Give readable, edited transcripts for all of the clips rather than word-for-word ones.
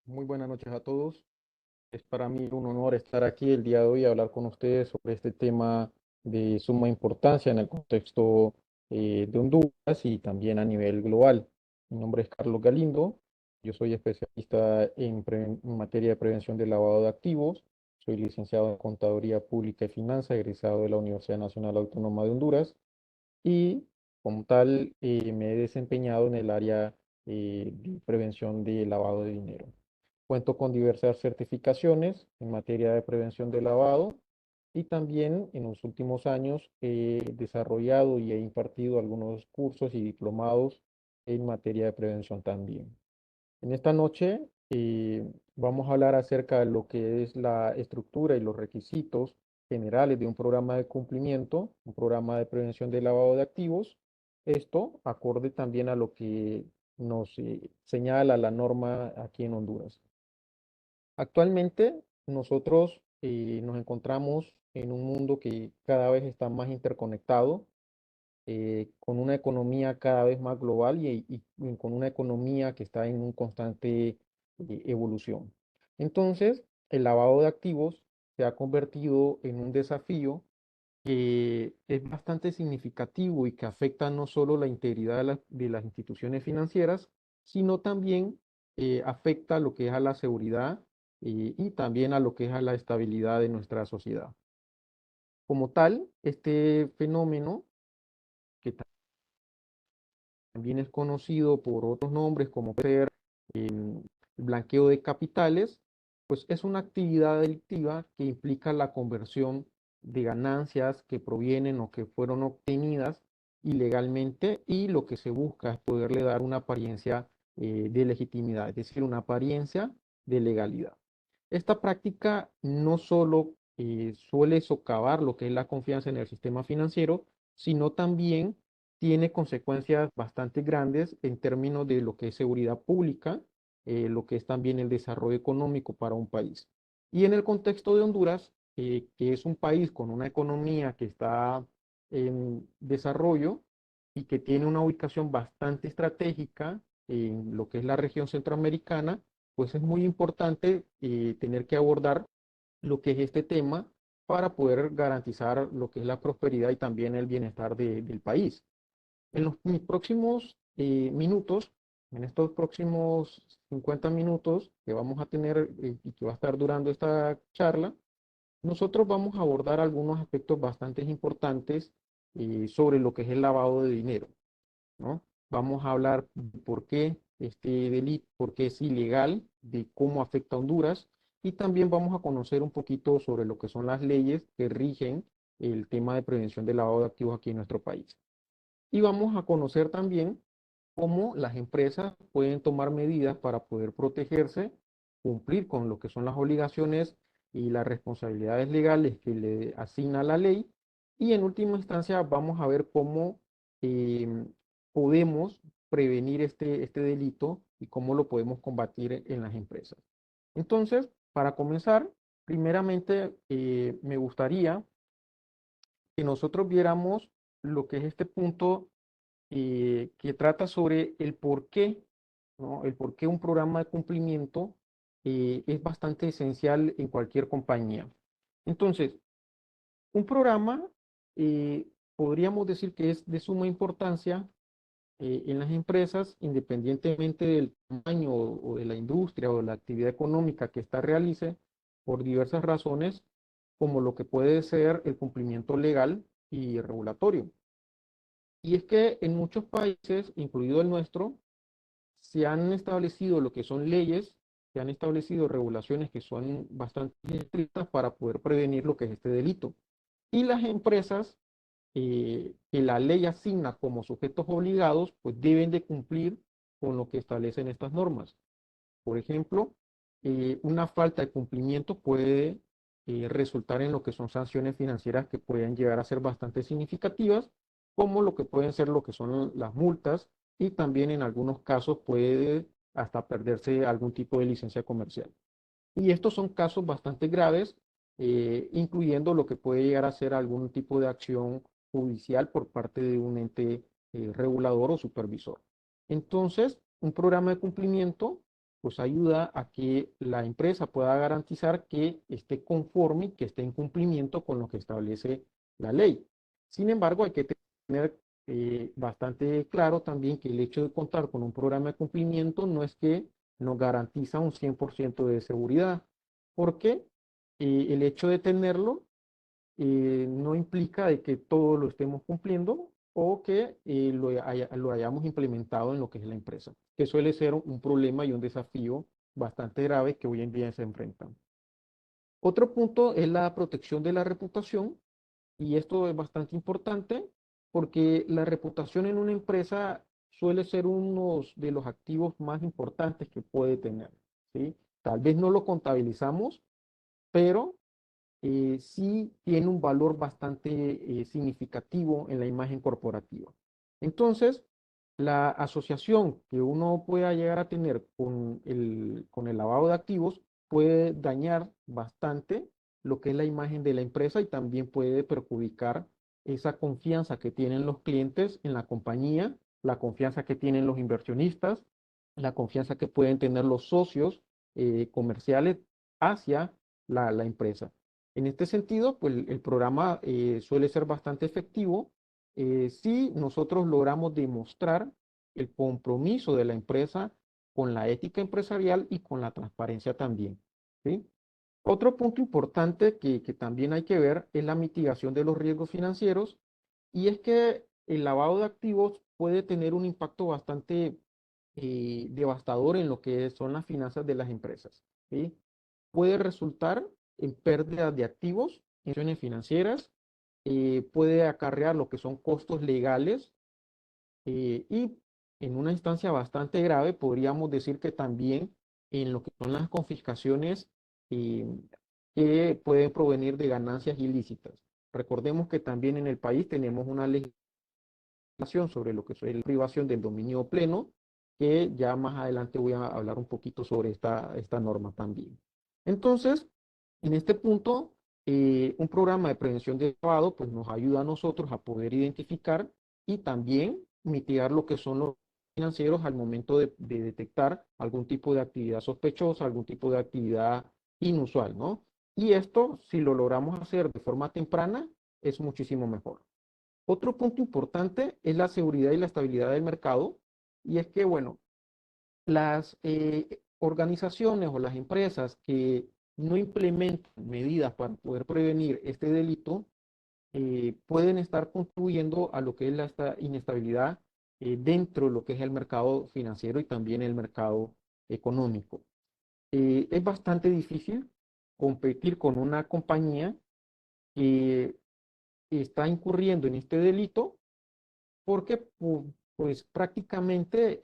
Muy buenas noches a todos. Es para mí un honor estar aquí el día de hoy y hablar con ustedes sobre este tema de suma importancia en el contexto de Honduras y también a nivel global. Mi nombre es Carlos Galindo. Yo soy especialista en materia de prevención del lavado de activos. Soy licenciado en Contaduría Pública y Finanzas, egresado de la Universidad Nacional Autónoma de Honduras y como tal me he desempeñado en el área de prevención de lavado de dinero. Cuento con diversas certificaciones en materia de prevención de lavado y también en los últimos años he desarrollado y he impartido algunos cursos y diplomados en materia de prevención también. En esta noche vamos a hablar acerca de lo que es la estructura y los requisitos generales de un programa de cumplimiento, un programa de prevención de lavado de activos. Esto acorde también a lo que nos señala la norma aquí en Honduras. Actualmente nosotros nos encontramos en un mundo que cada vez está más interconectado, con una economía cada vez más global y con una economía que está en un constante evolución. Entonces, el lavado de activos se ha convertido en un desafío que es bastante significativo y que afecta no solo la integridad de las instituciones financieras, sino también afecta lo que es a la seguridad y también a lo que es a la estabilidad de nuestra sociedad. Como tal, este fenómeno, que también es conocido por otros nombres como ser el blanqueo de capitales, pues es una actividad delictiva que implica la conversión de ganancias que provienen o que fueron obtenidas ilegalmente y lo que se busca es poderle dar una apariencia de legitimidad, es decir, una apariencia de legalidad. Esta práctica no solo suele socavar lo que es la confianza en el sistema financiero, sino también tiene consecuencias bastante grandes en términos de lo que es seguridad pública, lo que es también el desarrollo económico para un país. Y en el contexto de Honduras, que es un país con una economía que está en desarrollo y que tiene una ubicación bastante estratégica en lo que es la región centroamericana, pues es muy importante tener que abordar lo que es este tema para poder garantizar lo que es la prosperidad y también el bienestar del país. En los mis próximos minutos, en estos próximos 50 minutos que vamos a tener y que va a estar durando esta charla, nosotros vamos a abordar algunos aspectos bastante importantes sobre lo que es el lavado de dinero, ¿no? Vamos a hablar de por qué este delito, por qué es ilegal, de cómo afecta a Honduras y también vamos a conocer un poquito sobre lo que son las leyes que rigen el tema de prevención del lavado de activos aquí en nuestro país. Y vamos a conocer también cómo las empresas pueden tomar medidas para poder protegerse, cumplir con lo que son las obligaciones y las responsabilidades legales que le asigna la ley. Y en última instancia vamos a ver cómo podemos prevenir este delito y cómo lo podemos combatir en las empresas. Entonces, para comenzar, primeramente me gustaría que nosotros viéramos lo que es este punto que trata sobre el por qué, ¿no? El por qué un programa de cumplimiento es bastante esencial en cualquier compañía. Entonces, un programa podríamos decir que es de suma importancia en las empresas, independientemente del tamaño o de la industria o de la actividad económica que ésta realice, por diversas razones, como lo que puede ser el cumplimiento legal y regulatorio. Y es que en muchos países, incluido el nuestro, se han establecido lo que son leyes, se han establecido regulaciones que son bastante estrictas para poder prevenir lo que es este delito. Y las empresas que la ley asigna como sujetos obligados, pues deben de cumplir con lo que establecen estas normas. Por ejemplo, una falta de cumplimiento puede resultar en lo que son sanciones financieras que pueden llegar a ser bastante significativas, como lo que pueden ser lo que son las multas y también en algunos casos puede hasta perderse algún tipo de licencia comercial. Y estos son casos bastante graves, incluyendo lo que puede llegar a ser algún tipo de acción judicial por parte de un ente regulador o supervisor. Entonces, un programa de cumplimiento pues ayuda a que la empresa pueda garantizar que esté conforme, que esté en cumplimiento con lo que establece la ley. Sin embargo, hay que tener bastante claro también que el hecho de contar con un programa de cumplimiento no es que nos garantiza un 100% de seguridad, porque el hecho de tenerlo no implica de que todo lo estemos cumpliendo o que lo hayamos implementado en lo que es la empresa, que suele ser un problema y un desafío bastante grave que hoy en día se enfrentan. Otro punto es la protección de la reputación, y esto es bastante importante porque la reputación en una empresa suele ser uno de los activos más importantes que puede tener, ¿sí? Tal vez no lo contabilizamos, pero sí tiene un valor bastante significativo en la imagen corporativa. Entonces, la asociación que uno pueda llegar a tener con el lavado de activos puede dañar bastante lo que es la imagen de la empresa y también puede perjudicar esa confianza que tienen los clientes en la compañía, la confianza que tienen los inversionistas, la confianza que pueden tener los socios comerciales hacia la empresa. En este sentido, pues el programa suele ser bastante efectivo si nosotros logramos demostrar el compromiso de la empresa con la ética empresarial y con la transparencia también, ¿sí? Otro punto importante que también hay que ver es la mitigación de los riesgos financieros, y es que el lavado de activos puede tener un impacto bastante devastador en lo que son las finanzas de las empresas, ¿sí? Puede resultar en pérdidas de activos, instituciones financieras, puede acarrear lo que son costos legales y en una instancia bastante grave podríamos decir que también en lo que son las confiscaciones eh, que pueden provenir de ganancias ilícitas. Recordemos que también en el país tenemos una legislación sobre lo que es la privación del dominio pleno, que ya más adelante voy a hablar un poquito sobre esta norma también. Entonces, en este punto, un programa de prevención de lavado pues, nos ayuda a nosotros a poder identificar y también mitigar lo que son los financieros al momento de detectar algún tipo de actividad sospechosa, algún tipo de actividad inusual, ¿no? Y esto, si lo logramos hacer de forma temprana, es muchísimo mejor. Otro punto importante es la seguridad y la estabilidad del mercado, y es que, bueno, las organizaciones o las empresas que no implementan medidas para poder prevenir este delito pueden estar contribuyendo a lo que es esta inestabilidad dentro de lo que es el mercado financiero y también el mercado económico. Es bastante difícil competir con una compañía que está incurriendo en este delito porque pues prácticamente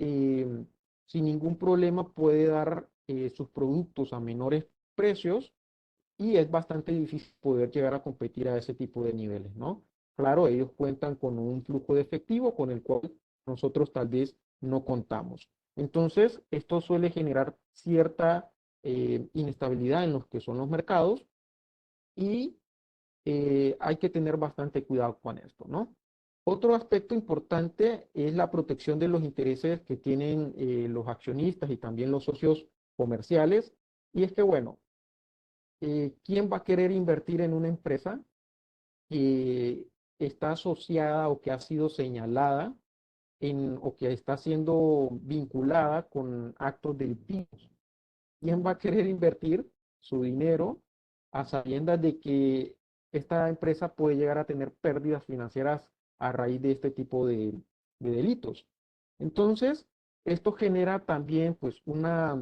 sin ningún problema puede dar sus productos a menores precios y es bastante difícil poder llegar a competir a ese tipo de niveles, ¿no? Claro, ellos cuentan con un flujo de efectivo con el cual nosotros tal vez no contamos. Entonces, esto suele generar cierta inestabilidad en los que son los mercados y hay que tener bastante cuidado con esto, ¿no? Otro aspecto importante es la protección de los intereses que tienen los accionistas y también los socios comerciales. Y es que, bueno, ¿quién va a querer invertir en una empresa que está asociada o que ha sido señalada o que está siendo vinculada con actos delictivos? ¿Quién va a querer invertir su dinero a sabiendas de que esta empresa puede llegar a tener pérdidas financieras a raíz de este tipo de delitos? Entonces, esto genera también pues una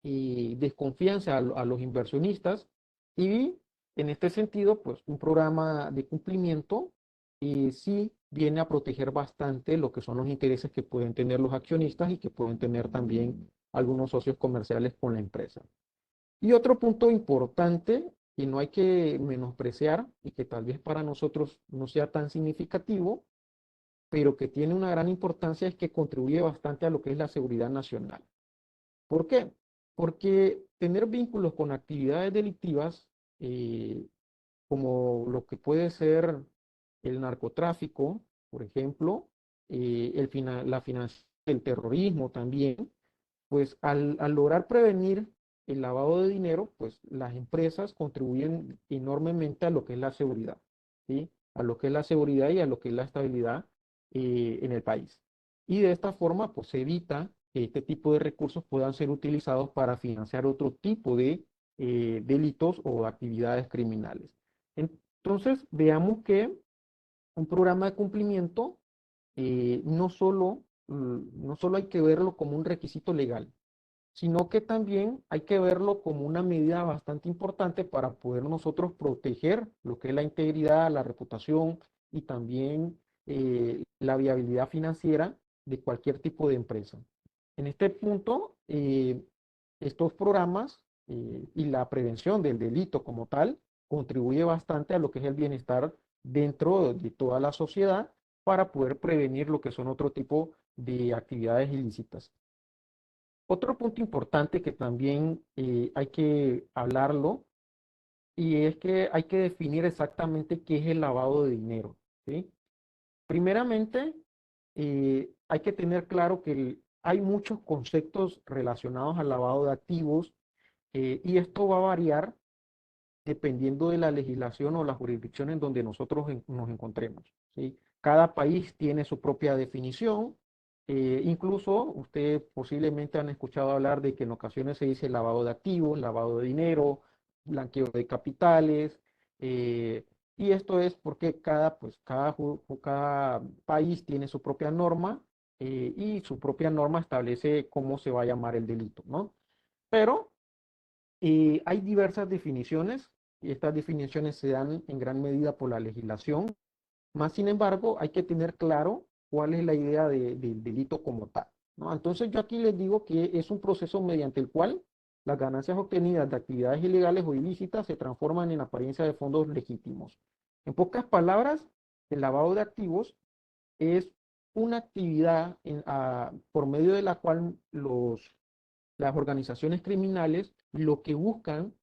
desconfianza a los inversionistas, y en este sentido, pues un programa de cumplimiento sí viene a proteger bastante lo que son los intereses que pueden tener los accionistas y que pueden tener también algunos socios comerciales con la empresa. Y otro punto importante que no hay que menospreciar y que tal vez para nosotros no sea tan significativo, pero que tiene una gran importancia, es que contribuye bastante a lo que es la seguridad nacional. ¿Por qué? Porque tener vínculos con actividades delictivas, eh, como lo que puede ser el narcotráfico, por ejemplo, la financiación del terrorismo también, pues al lograr prevenir el lavado de dinero, pues las empresas contribuyen enormemente a lo que es la seguridad, ¿sí? A lo que es la seguridad y a lo que es la estabilidad en el país. Y de esta forma, pues se evita que este tipo de recursos puedan ser utilizados para financiar otro tipo de delitos o actividades criminales. Entonces, veamos que un programa de cumplimiento no solo hay que verlo como un requisito legal, sino que también hay que verlo como una medida bastante importante para poder nosotros proteger lo que es la integridad, la reputación y también la viabilidad financiera de cualquier tipo de empresa. En este punto, estos programas y la prevención del delito como tal contribuye bastante a lo que es el bienestar dentro de toda la sociedad para poder prevenir lo que son otro tipo de actividades ilícitas. Otro punto importante que también hay que hablarlo y es que hay que definir exactamente qué es el lavado de dinero, ¿sí? Primeramente, hay que tener claro que hay muchos conceptos relacionados al lavado de activos y esto va a variar dependiendo de la legislación o la jurisdicción en donde nosotros nos encontremos, ¿sí? Cada país tiene su propia definición. Incluso ustedes posiblemente han escuchado hablar de que en ocasiones se dice lavado de activos, lavado de dinero, blanqueo de capitales, eh, y esto es porque cada país tiene su propia norma y su propia norma establece cómo se va a llamar el delito, ¿no? Pero hay diversas definiciones y estas definiciones se dan en gran medida por la legislación. Más sin embargo, hay que tener claro cuál es la idea del delito como tal, ¿no? Entonces yo aquí les digo que es un proceso mediante el cual las ganancias obtenidas de actividades ilegales o ilícitas se transforman en apariencia de fondos legítimos. En pocas palabras, el lavado de activos es una actividad por medio de la cual las organizaciones criminales lo que buscan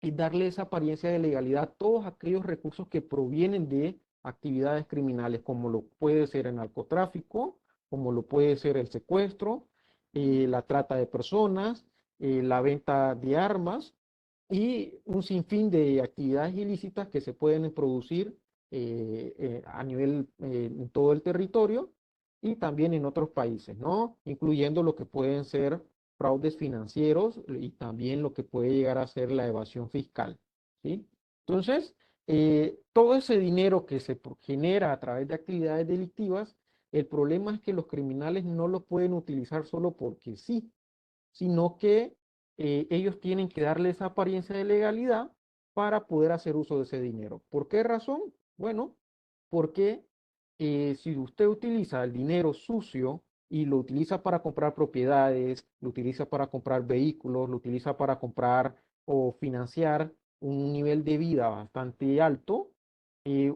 es darle esa apariencia de legalidad a todos aquellos recursos que provienen de actividades criminales, como lo puede ser el narcotráfico, como lo puede ser el secuestro, la trata de personas, la venta de armas y un sinfín de actividades ilícitas que se pueden producir a nivel en todo el territorio y también en otros países, ¿no? Incluyendo lo que pueden ser fraudes financieros y también lo que puede llegar a ser la evasión fiscal, ¿sí? Entonces, todo ese dinero que se genera a través de actividades delictivas, el problema es que los criminales no lo pueden utilizar solo porque sí, sino que ellos tienen que darle esa apariencia de legalidad para poder hacer uso de ese dinero. ¿Por qué razón? Bueno, porque si usted utiliza el dinero sucio y lo utiliza para comprar propiedades, lo utiliza para comprar vehículos, lo utiliza para comprar o financiar un nivel de vida bastante alto,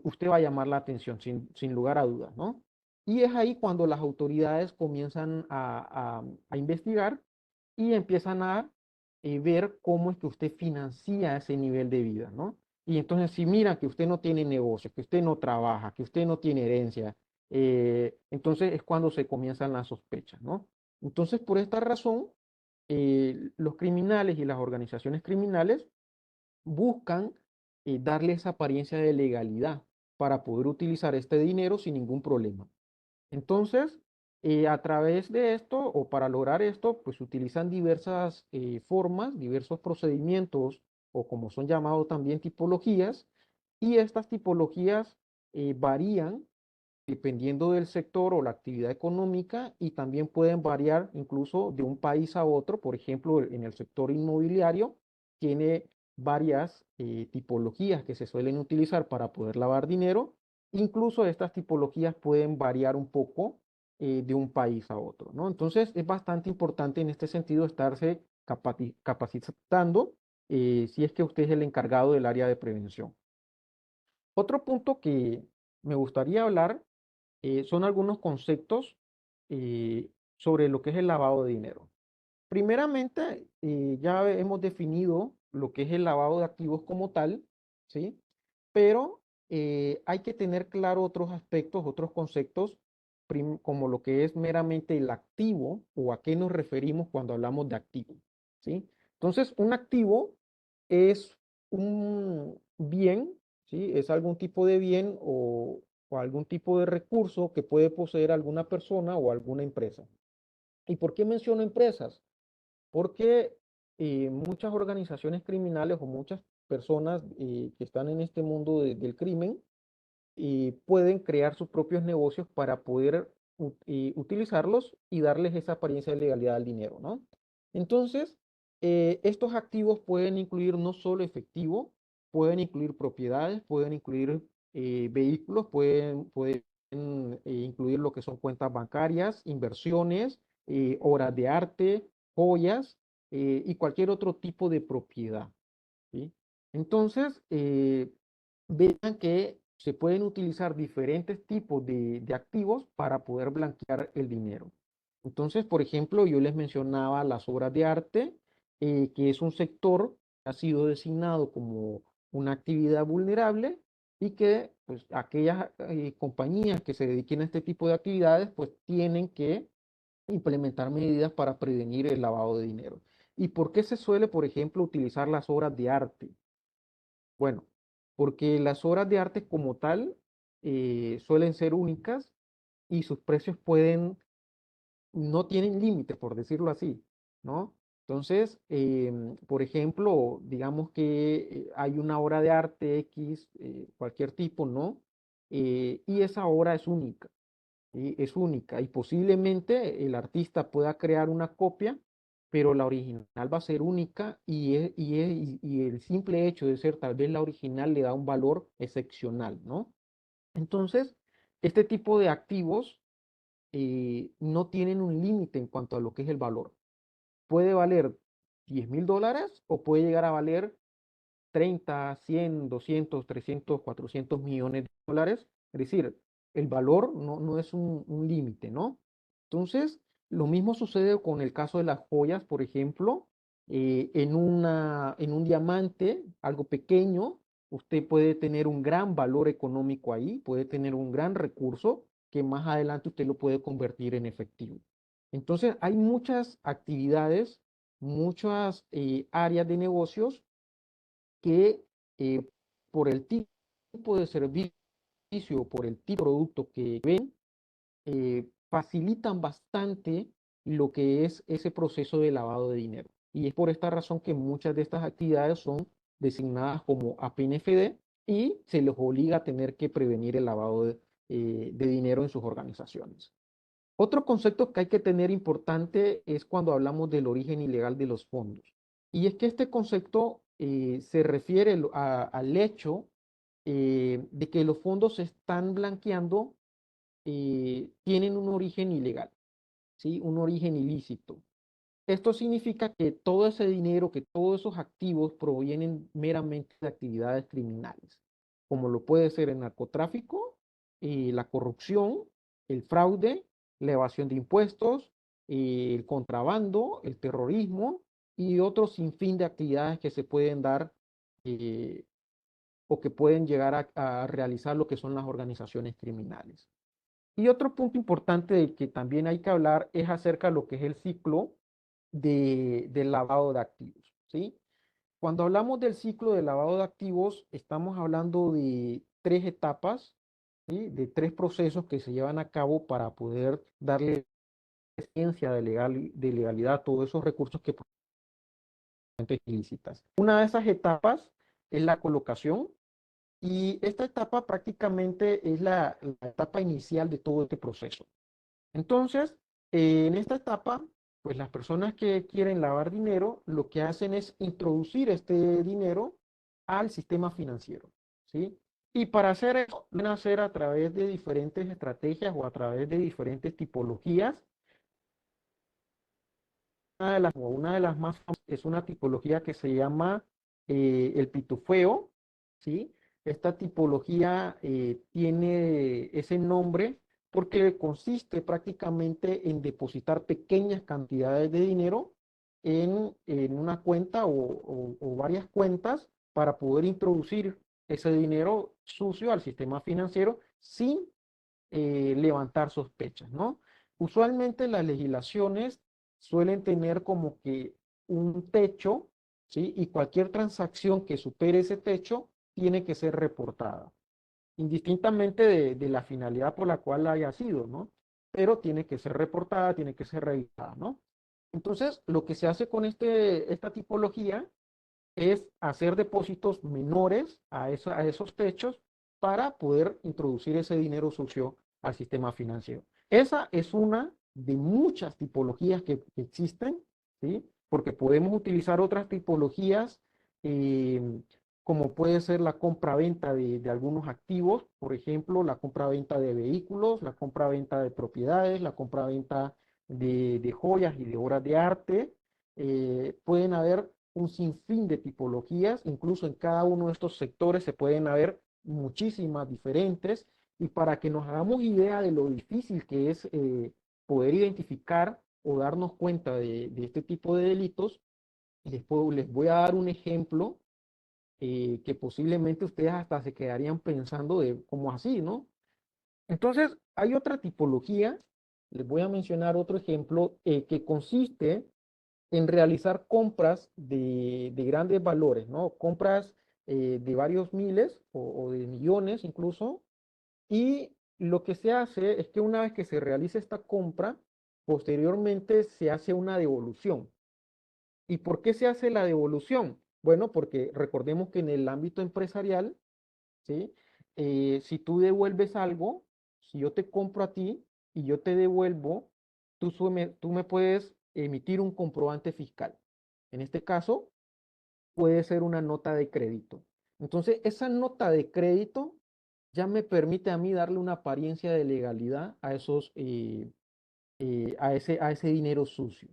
usted va a llamar la atención sin lugar a dudas, ¿no? Y es ahí cuando las autoridades comienzan a investigar y empiezan a ver cómo es que usted financia ese nivel de vida, ¿no? Y entonces si miran que usted no tiene negocio, que usted no trabaja, que usted no tiene herencia, entonces es cuando se comienzan las sospechas, ¿no? Entonces por esta razón, los criminales y las organizaciones criminales buscan darle esa apariencia de legalidad para poder utilizar este dinero sin ningún problema. Entonces, a través de esto o para lograr esto, pues utilizan diversas formas, diversos procedimientos o como son llamados también tipologías, y estas tipologías varían dependiendo del sector o la actividad económica y también pueden variar incluso de un país a otro. Por ejemplo, en el sector inmobiliario tiene varias tipologías que se suelen utilizar para poder lavar dinero. Incluso estas tipologías pueden variar un poco de un país a otro, ¿no? Entonces es bastante importante en este sentido estarse capacitando si es que usted es el encargado del área de prevención. Otro punto que me gustaría hablar son algunos conceptos eh, sobre lo que es el lavado de dinero. Primeramente, ya hemos definido lo que es el lavado de activos como tal, ¿sí? Pero hay que tener claro otros aspectos, otros conceptos como lo que es meramente el activo o a qué nos referimos cuando hablamos de activo, ¿sí? Entonces, un activo es un bien, ¿sí? Es algún tipo de bien o algún tipo de recurso que puede poseer alguna persona o alguna empresa. ¿Y por qué menciono empresas? Porque muchas organizaciones criminales o muchas personas que están en este mundo del crimen pueden crear sus propios negocios para poder utilizarlos y darles esa apariencia de legalidad al dinero, ¿no? Entonces, estos activos pueden incluir no solo efectivo, pueden incluir propiedades, pueden incluir vehículos, pueden incluir lo que son cuentas bancarias, inversiones, obras de arte, joyas y cualquier otro tipo de propiedad, ¿sí? Entonces, vean que se pueden utilizar diferentes tipos de activos para poder blanquear el dinero. Entonces, por ejemplo, yo les mencionaba las obras de arte, que es un sector que ha sido designado como una actividad vulnerable y que pues, aquellas compañías que se dediquen a este tipo de actividades pues tienen que implementar medidas para prevenir el lavado de dinero. ¿Y por qué se suele, por ejemplo, utilizar las obras de arte? Bueno, porque las obras de arte como tal suelen ser únicas y sus precios no tienen límite, por decirlo así, ¿no? Entonces, por ejemplo, digamos que hay una obra de arte X, cualquier tipo, ¿no? Y esa obra es única. ¿Sí? Es única y posiblemente el artista pueda crear una copia, pero la original va a ser única y el simple hecho de ser tal vez la original le da un valor excepcional, ¿no? Entonces, este tipo de activos no tienen un límite en cuanto a lo que es el valor. Puede valer $10,000 o puede llegar a valer 30, 100, 200, 300, 400 millones de dólares. Es decir, el valor no es un límite, ¿no? Entonces, lo mismo sucede con el caso de las joyas, por ejemplo, en un diamante, algo pequeño, usted puede tener un gran valor económico ahí, puede tener un gran recurso que más adelante usted lo puede convertir en efectivo. Entonces, hay muchas actividades, muchas áreas de negocios que eh, por el tipo de servicio, por el tipo de producto que ven, facilitan bastante lo que es ese proceso de lavado de dinero. Y es por esta razón que muchas de estas actividades son designadas como APNFD y se les obliga a tener que prevenir el lavado de dinero en sus organizaciones. Otro concepto que hay que tener importante es cuando hablamos del origen ilegal de los fondos. Y es que este concepto se refiere al hecho de que los fondos se están blanqueando, tienen un origen ilegal, ¿sí? Un origen ilícito. Esto significa que todo ese dinero, que todos esos activos provienen meramente de actividades criminales, como lo puede ser el narcotráfico, la corrupción, el fraude, la evasión de impuestos, el contrabando, el terrorismo y otros sinfín de actividades que se pueden dar eh, o que pueden llegar a realizar lo que son las organizaciones criminales. Y otro punto importante del que también hay que hablar es acerca de lo que es el ciclo del lavado de activos, ¿sí? Cuando hablamos del ciclo de lavado de activos, estamos hablando de tres etapas, ¿sí? De tres procesos que se llevan a cabo para poder darle ciencia de legalidad a todos esos recursos que son ilícitas. Una de esas etapas es la colocación y esta etapa prácticamente es la etapa inicial de todo este proceso. Entonces, en esta etapa, pues las personas que quieren lavar dinero, lo que hacen es introducir este dinero al sistema financiero, ¿sí? Y para hacer eso, lo van a hacer a través de diferentes estrategias o a través de diferentes tipologías. Una de las más famosas es una tipología que se llama el pitufeo, ¿sí? Esta tipología tiene ese nombre porque consiste prácticamente en depositar pequeñas cantidades de dinero en una cuenta o varias cuentas para poder introducir ese dinero sucio al sistema financiero sin levantar sospechas, ¿no? Usualmente las legislaciones suelen tener como que un techo, ¿sí? Y cualquier transacción que supere ese techo tiene que ser reportada, indistintamente de la finalidad por la cual haya sido, ¿no? Pero tiene que ser reportada, tiene que ser revisada, ¿no? Entonces, lo que se hace con esta tipología es hacer depósitos menores a esos techos para poder introducir ese dinero sucio al sistema financiero. Esa es una de muchas tipologías que existen, ¿sí? Porque podemos utilizar otras tipologías, eh, como puede ser la compra-venta de algunos activos, por ejemplo, la compra-venta de vehículos, la compra-venta de propiedades, la compra-venta de joyas y de obras de arte. Pueden haber un sinfín de tipologías, incluso en cada uno de estos sectores se pueden haber muchísimas diferentes, y para que nos hagamos idea de lo difícil que es poder identificar o darnos cuenta de este tipo de delitos, les voy a dar un ejemplo que posiblemente ustedes hasta se quedarían pensando de cómo así, ¿no? Entonces, hay otra tipología, les voy a mencionar otro ejemplo que consiste en realizar compras de grandes valores, ¿no? Compras de varios miles o de millones incluso. Y lo que se hace es que una vez que se realiza esta compra, posteriormente se hace una devolución. ¿Y por qué se hace la devolución? Bueno, porque recordemos que en el ámbito empresarial, ¿sí? Si tú devuelves algo, si yo te compro a ti y yo te devuelvo, tú me puedes emitir un comprobante fiscal. En este caso, puede ser una nota de crédito. Entonces, esa nota de crédito ya me permite a mí darle una apariencia de legalidad a a ese dinero sucio.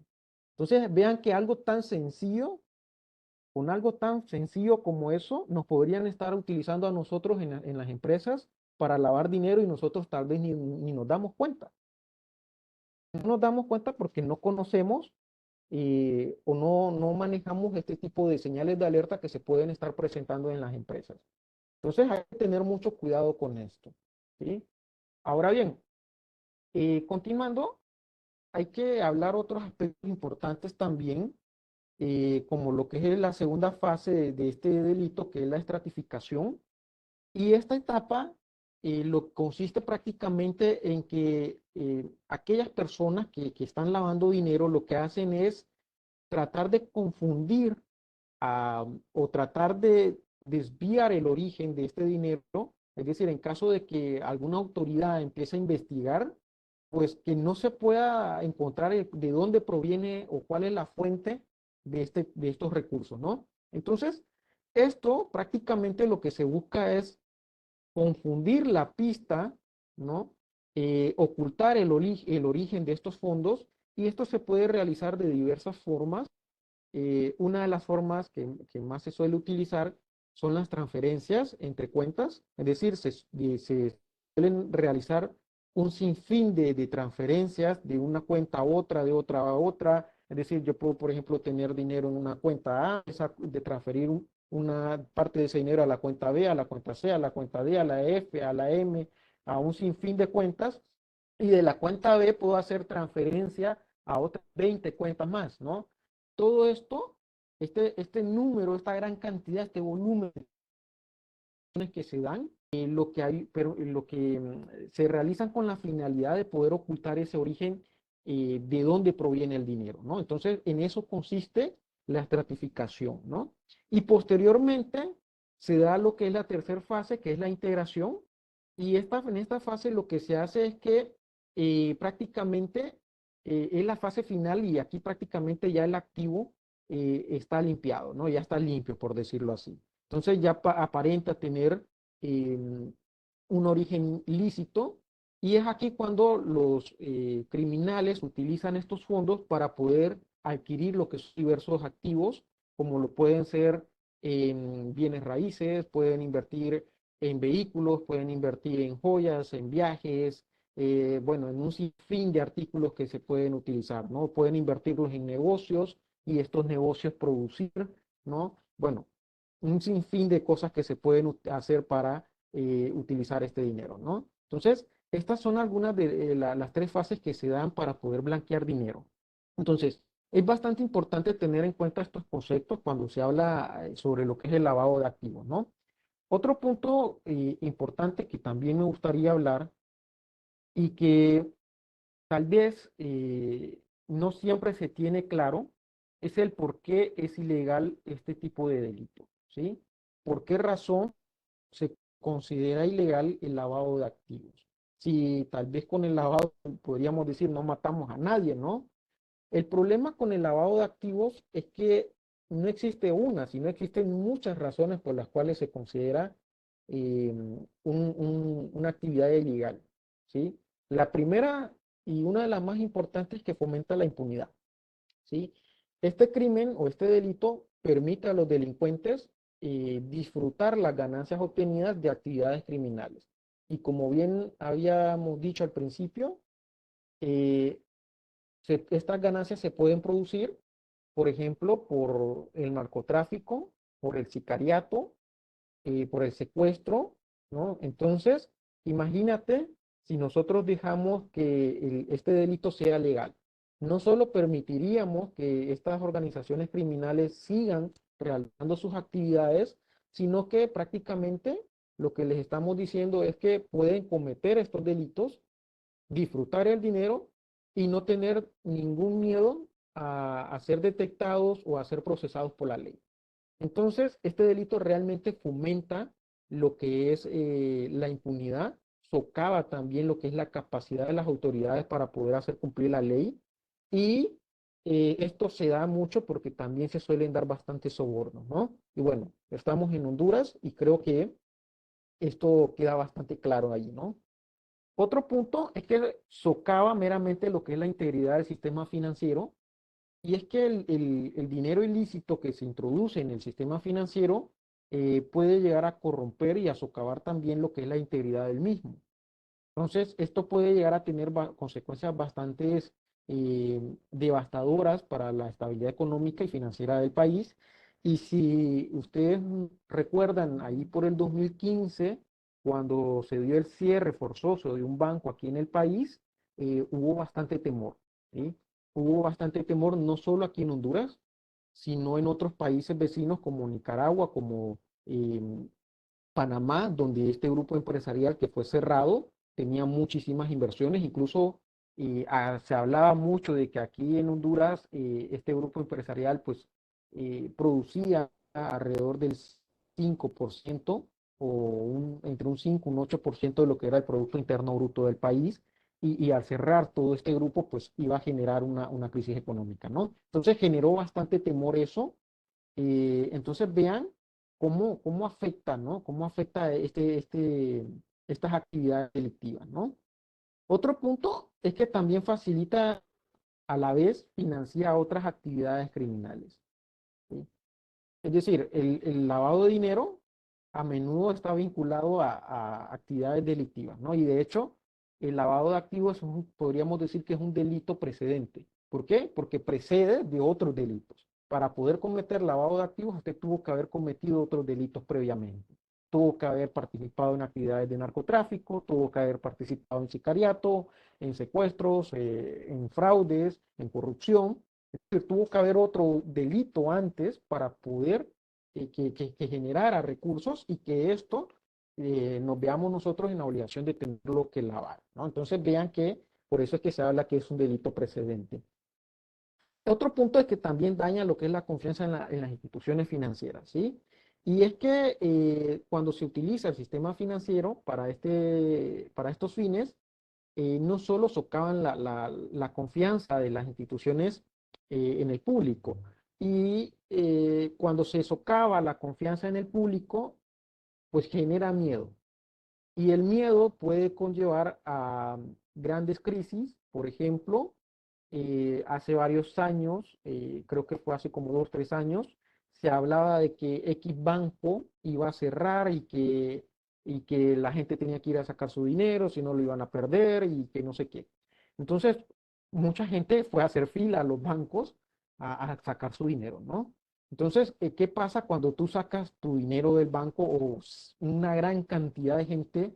Entonces, vean que algo tan sencillo, con algo tan sencillo como eso, nos podrían estar utilizando a nosotros en las empresas para lavar dinero y nosotros tal vez ni nos damos cuenta. No nos damos cuenta porque no conocemos o no manejamos este tipo de señales de alerta que se pueden estar presentando en las empresas. Entonces hay que tener mucho cuidado con esto, ¿sí? Ahora bien, continuando, hay que hablar otros aspectos importantes también, como lo que es la segunda fase de este delito, que es la estratificación. Y esta etapa lo consiste prácticamente en que aquellas personas que están lavando dinero lo que hacen es tratar de confundir o tratar de desviar el origen de este dinero. Es decir, en caso de que alguna autoridad empiece a investigar, pues que no se pueda encontrar de dónde proviene o cuál es la fuente de estos recursos, ¿no? Entonces, esto prácticamente lo que se busca es confundir la pista, ¿no? Ocultar el origen de estos fondos, y esto se puede realizar de diversas formas. Una de las formas que más se suele utilizar son las transferencias entre cuentas, es decir, se suelen realizar un sinfín de transferencias de una cuenta a otra, de otra a otra. Es decir, yo puedo, por ejemplo, tener dinero en una cuenta A, de transferir una parte de ese dinero a la cuenta B, a la cuenta C, a la cuenta D, a la F, a la M, a un sinfín de cuentas, y de la cuenta B puedo hacer transferencia a otras 20 cuentas más, ¿no? Todo esto, este número, esta gran cantidad, este volumen que se dan, lo que hay, pero lo que se realizan con la finalidad de poder ocultar ese origen de dónde proviene el dinero, ¿no? Entonces, en eso consiste la estratificación, ¿no? Y posteriormente se da lo que es la tercera fase, que es la integración, y en esta fase lo que se hace es que prácticamente es la fase final, y aquí prácticamente ya el activo está limpiado, ¿no? Ya está limpio, por decirlo así. Entonces ya aparenta tener un origen ilícito, y es aquí cuando los criminales utilizan estos fondos para poder adquirir lo que son diversos activos, como lo pueden ser en bienes raíces, pueden invertir en vehículos, pueden invertir en joyas, en viajes, bueno, en un sinfín de artículos que se pueden utilizar, ¿no? Pueden invertirlos en negocios y estos negocios producir, ¿no? Bueno, un sinfín de cosas que se pueden hacer para utilizar este dinero, ¿no? Entonces, Estas son algunas de las tres fases que se dan para poder blanquear dinero. Entonces, es bastante importante tener en cuenta estos conceptos cuando se habla sobre lo que es el lavado de activos, ¿no? Otro punto importante que también me gustaría hablar y que tal vez no siempre se tiene claro es el por qué es ilegal este tipo de delito, ¿sí? ¿Por qué razón se considera ilegal el lavado de activos? Si tal vez con el lavado podríamos decir no matamos a nadie, ¿no? El problema con el lavado de activos es que no existe una, sino existen muchas razones por las cuales se considera una actividad ilegal, ¿sí? La primera y una de las más importantes es que fomenta la impunidad, ¿sí? Este crimen o este delito permite a los delincuentes disfrutar las ganancias obtenidas de actividades criminales. Y como bien habíamos dicho al principio, eh, estas ganancias se pueden producir, por ejemplo, por el narcotráfico, por el sicariato, por el secuestro, ¿no? Entonces, imagínate si nosotros dejamos que este delito sea legal. No solo permitiríamos que estas organizaciones criminales sigan realizando sus actividades, sino que prácticamente lo que les estamos diciendo es que pueden cometer estos delitos, disfrutar el dinero y no tener ningún miedo a ser detectados o a ser procesados por la ley. Entonces, este delito realmente fomenta lo que es la impunidad, socava también lo que es la capacidad de las autoridades para poder hacer cumplir la ley y esto se da mucho porque también se suelen dar bastantes sobornos, ¿no? Y bueno, estamos en Honduras y creo que esto queda bastante claro ahí, ¿no? Otro punto es que socava meramente lo que es la integridad del sistema financiero y es que el dinero ilícito que se introduce en el sistema financiero puede llegar a corromper y a socavar también lo que es la integridad del mismo. Entonces, esto puede llegar a tener consecuencias bastante devastadoras para la estabilidad económica y financiera del país. Y si ustedes recuerdan, ahí por el 2015, cuando se dio el cierre forzoso de un banco aquí en el país, hubo bastante temor, ¿sí? Hubo bastante temor no solo aquí en Honduras, sino en otros países vecinos como Nicaragua, como Panamá, donde este grupo empresarial que fue cerrado tenía muchísimas inversiones, incluso se hablaba mucho de que aquí en Honduras este grupo empresarial pues producía alrededor del 5% o entre un 5 y un 8% de lo que era el Producto Interno Bruto del país. Y al cerrar todo este grupo, pues iba a generar una crisis económica, ¿no? Entonces generó bastante temor eso. Entonces vean cómo afecta, ¿no? Cómo afecta estas actividades delictivas, ¿no? Otro punto es que también facilita, a la vez, financia otras actividades criminales, ¿sí? Es decir, el lavado de dinero a menudo está vinculado a actividades delictivas, ¿no? Y de hecho, el lavado de activos podríamos decir que es un delito precedente. ¿Por qué? Porque precede de otros delitos. Para poder cometer lavado de activos, usted tuvo que haber cometido otros delitos previamente. Tuvo que haber participado en actividades de narcotráfico, tuvo que haber participado en sicariato, en secuestros, en fraudes, en corrupción. Tuvo que haber otro delito antes para poder que generara recursos y que esto nos veamos nosotros en la obligación de tenerlo que lavar, ¿no? Entonces vean que por eso es que se habla que es un delito precedente. Otro punto es que también daña lo que es la confianza en las instituciones financieras, ¿sí? Y es que cuando se utiliza el sistema financiero para estos fines, no solo socavan la confianza de las instituciones en el público, y cuando se socava la confianza en el público, pues genera miedo. Y el miedo puede conllevar a grandes crisis. Por ejemplo, hace varios años, creo que fue hace como 2, 3 años, se hablaba de que X banco iba a cerrar y que la gente tenía que ir a sacar su dinero, si no lo iban a perder y que no sé qué. Entonces, mucha gente fue a hacer fila a los bancos a sacar su dinero, ¿no? Entonces, ¿qué pasa cuando tú sacas tu dinero del banco o una gran cantidad de gente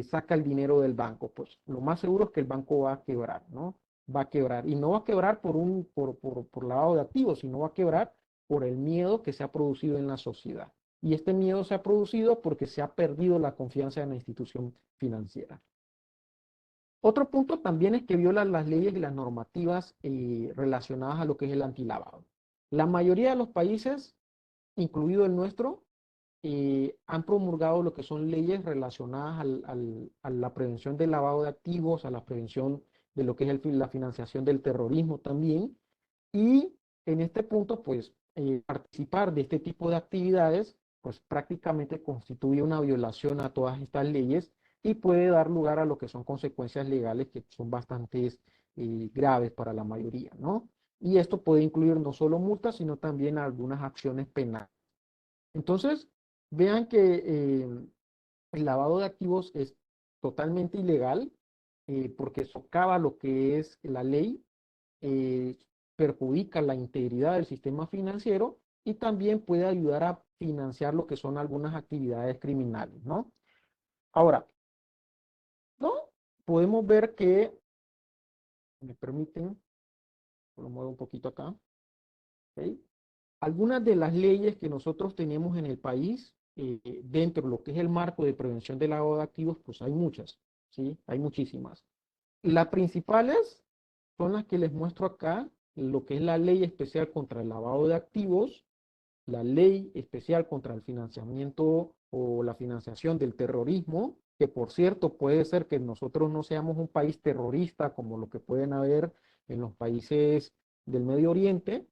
saca el dinero del banco, pues lo más seguro es que el banco va a quebrar, ¿no? Va a quebrar. Y no va a quebrar por lavado de activos, sino va a quebrar por el miedo que se ha producido en la sociedad. Y este miedo se ha producido porque se ha perdido la confianza en la institución financiera. Otro punto también es que viola las leyes y las normativas relacionadas a lo que es el antilavado. La mayoría de los países, incluido el nuestro, han promulgado lo que son leyes relacionadas a la prevención del lavado de activos, a la prevención de lo que es la financiación del terrorismo también. Y en este punto, pues, participar de este tipo de actividades, pues prácticamente constituye una violación a todas estas leyes y puede dar lugar a lo que son consecuencias legales que son bastante graves para la mayoría, ¿no? Y esto puede incluir no solo multas, sino también algunas acciones penales. Entonces, vean que el lavado de activos es totalmente ilegal porque socava lo que es la ley, eh, perjudica la integridad del sistema financiero y también puede ayudar a financiar lo que son algunas actividades criminales, ¿no? Ahora, ¿no? Podemos ver que, me permiten, lo muevo un poquito acá, ¿ok? Algunas de las leyes que nosotros tenemos en el país, dentro de lo que es el marco de prevención del lavado de activos, pues hay muchas, ¿sí? Hay muchísimas. Las principales son las que les muestro acá, lo que es la Ley Especial contra el Lavado de Activos, la Ley Especial contra el Financiamiento o la Financiación del Terrorismo, que por cierto puede ser que nosotros no seamos un país terrorista como lo que pueden haber en los países del Medio Oriente,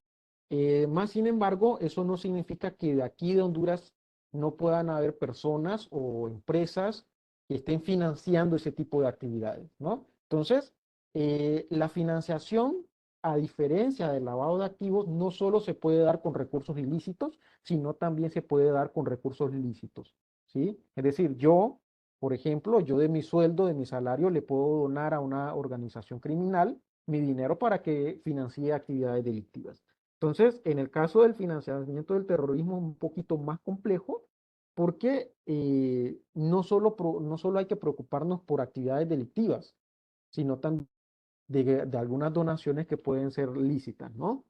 más sin embargo, eso no significa que de aquí de Honduras no puedan haber personas o empresas que estén financiando ese tipo de actividades, ¿no? Entonces, la financiación, a diferencia del lavado de activos, no solo se puede dar con recursos ilícitos, sino también se puede dar con recursos lícitos, ¿sí? Es decir, yo, por ejemplo, yo de mi sueldo, de mi salario, le puedo donar a una organización criminal mi dinero para que financie actividades delictivas. Entonces, en el caso del financiamiento del terrorismo es un poquito más complejo porque no solo hay que preocuparnos por actividades delictivas, sino también de algunas donaciones que pueden ser lícitas, ¿no?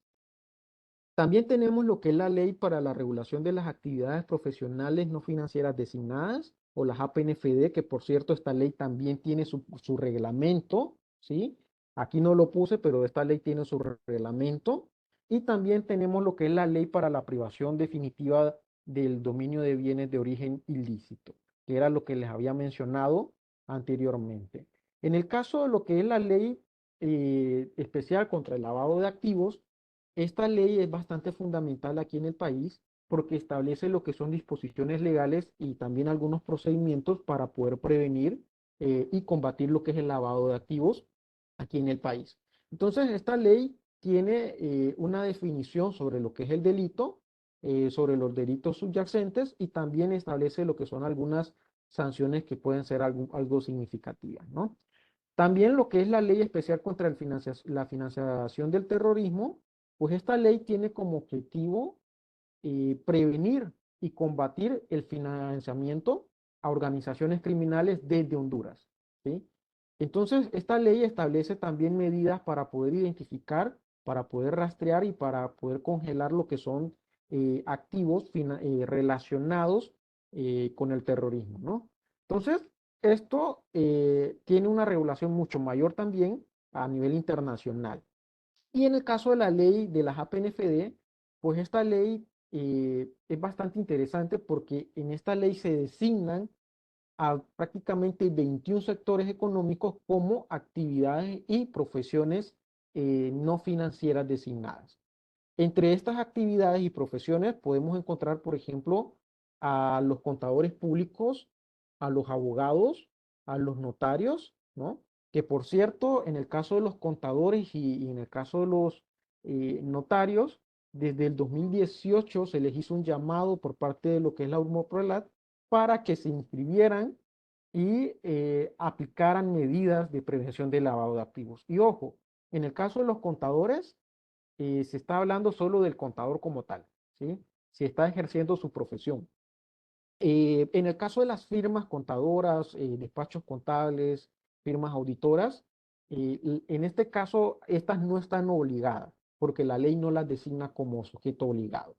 También tenemos lo que es la ley para la regulación de las actividades profesionales no financieras designadas o las APNFD, que por cierto esta ley también tiene su reglamento, ¿sí? Aquí no lo puse, pero esta ley tiene su reglamento. Y también tenemos lo que es la ley para la privación definitiva del dominio de bienes de origen ilícito, que era lo que les había mencionado anteriormente. En el caso de lo que es la ley especial contra el lavado de activos, esta ley es bastante fundamental aquí en el país porque establece lo que son disposiciones legales y también algunos procedimientos para poder prevenir y combatir lo que es el lavado de activos aquí en el país. Entonces, esta ley tiene una definición sobre lo que es el delito, sobre los delitos subyacentes y también establece lo que son algunas sanciones que pueden ser algo significativas, ¿no? También lo que es la ley especial contra la financiación del terrorismo, pues esta ley tiene como objetivo prevenir y combatir el financiamiento a organizaciones criminales desde Honduras, ¿sí? Entonces, esta ley establece también medidas para poder identificar, para poder rastrear y para poder congelar lo que son activos relacionados con el terrorismo, ¿no? Entonces, esto tiene una regulación mucho mayor también a nivel internacional. Y en el caso de la ley de las APNFD, pues esta ley es bastante interesante porque en esta ley se designan a prácticamente 21 sectores económicos como actividades y profesiones no financieras designadas. Entre estas actividades y profesiones podemos encontrar, por ejemplo, a los contadores públicos, a los abogados, a los notarios, ¿no? Que por cierto, en el caso de los contadores y en el caso de los notarios, desde el 2018 se les hizo un llamado por parte de lo que es la URMOPROLAT para que se inscribieran y aplicaran medidas de prevención del lavado de activos. Y ojo, en el caso de los contadores, se está hablando solo del contador como tal, ¿sí? Si está ejerciendo su profesión. En el caso de las firmas contadoras, despachos contables, firmas auditoras, en este caso, estas no están obligadas, porque la ley no las designa como sujeto obligado.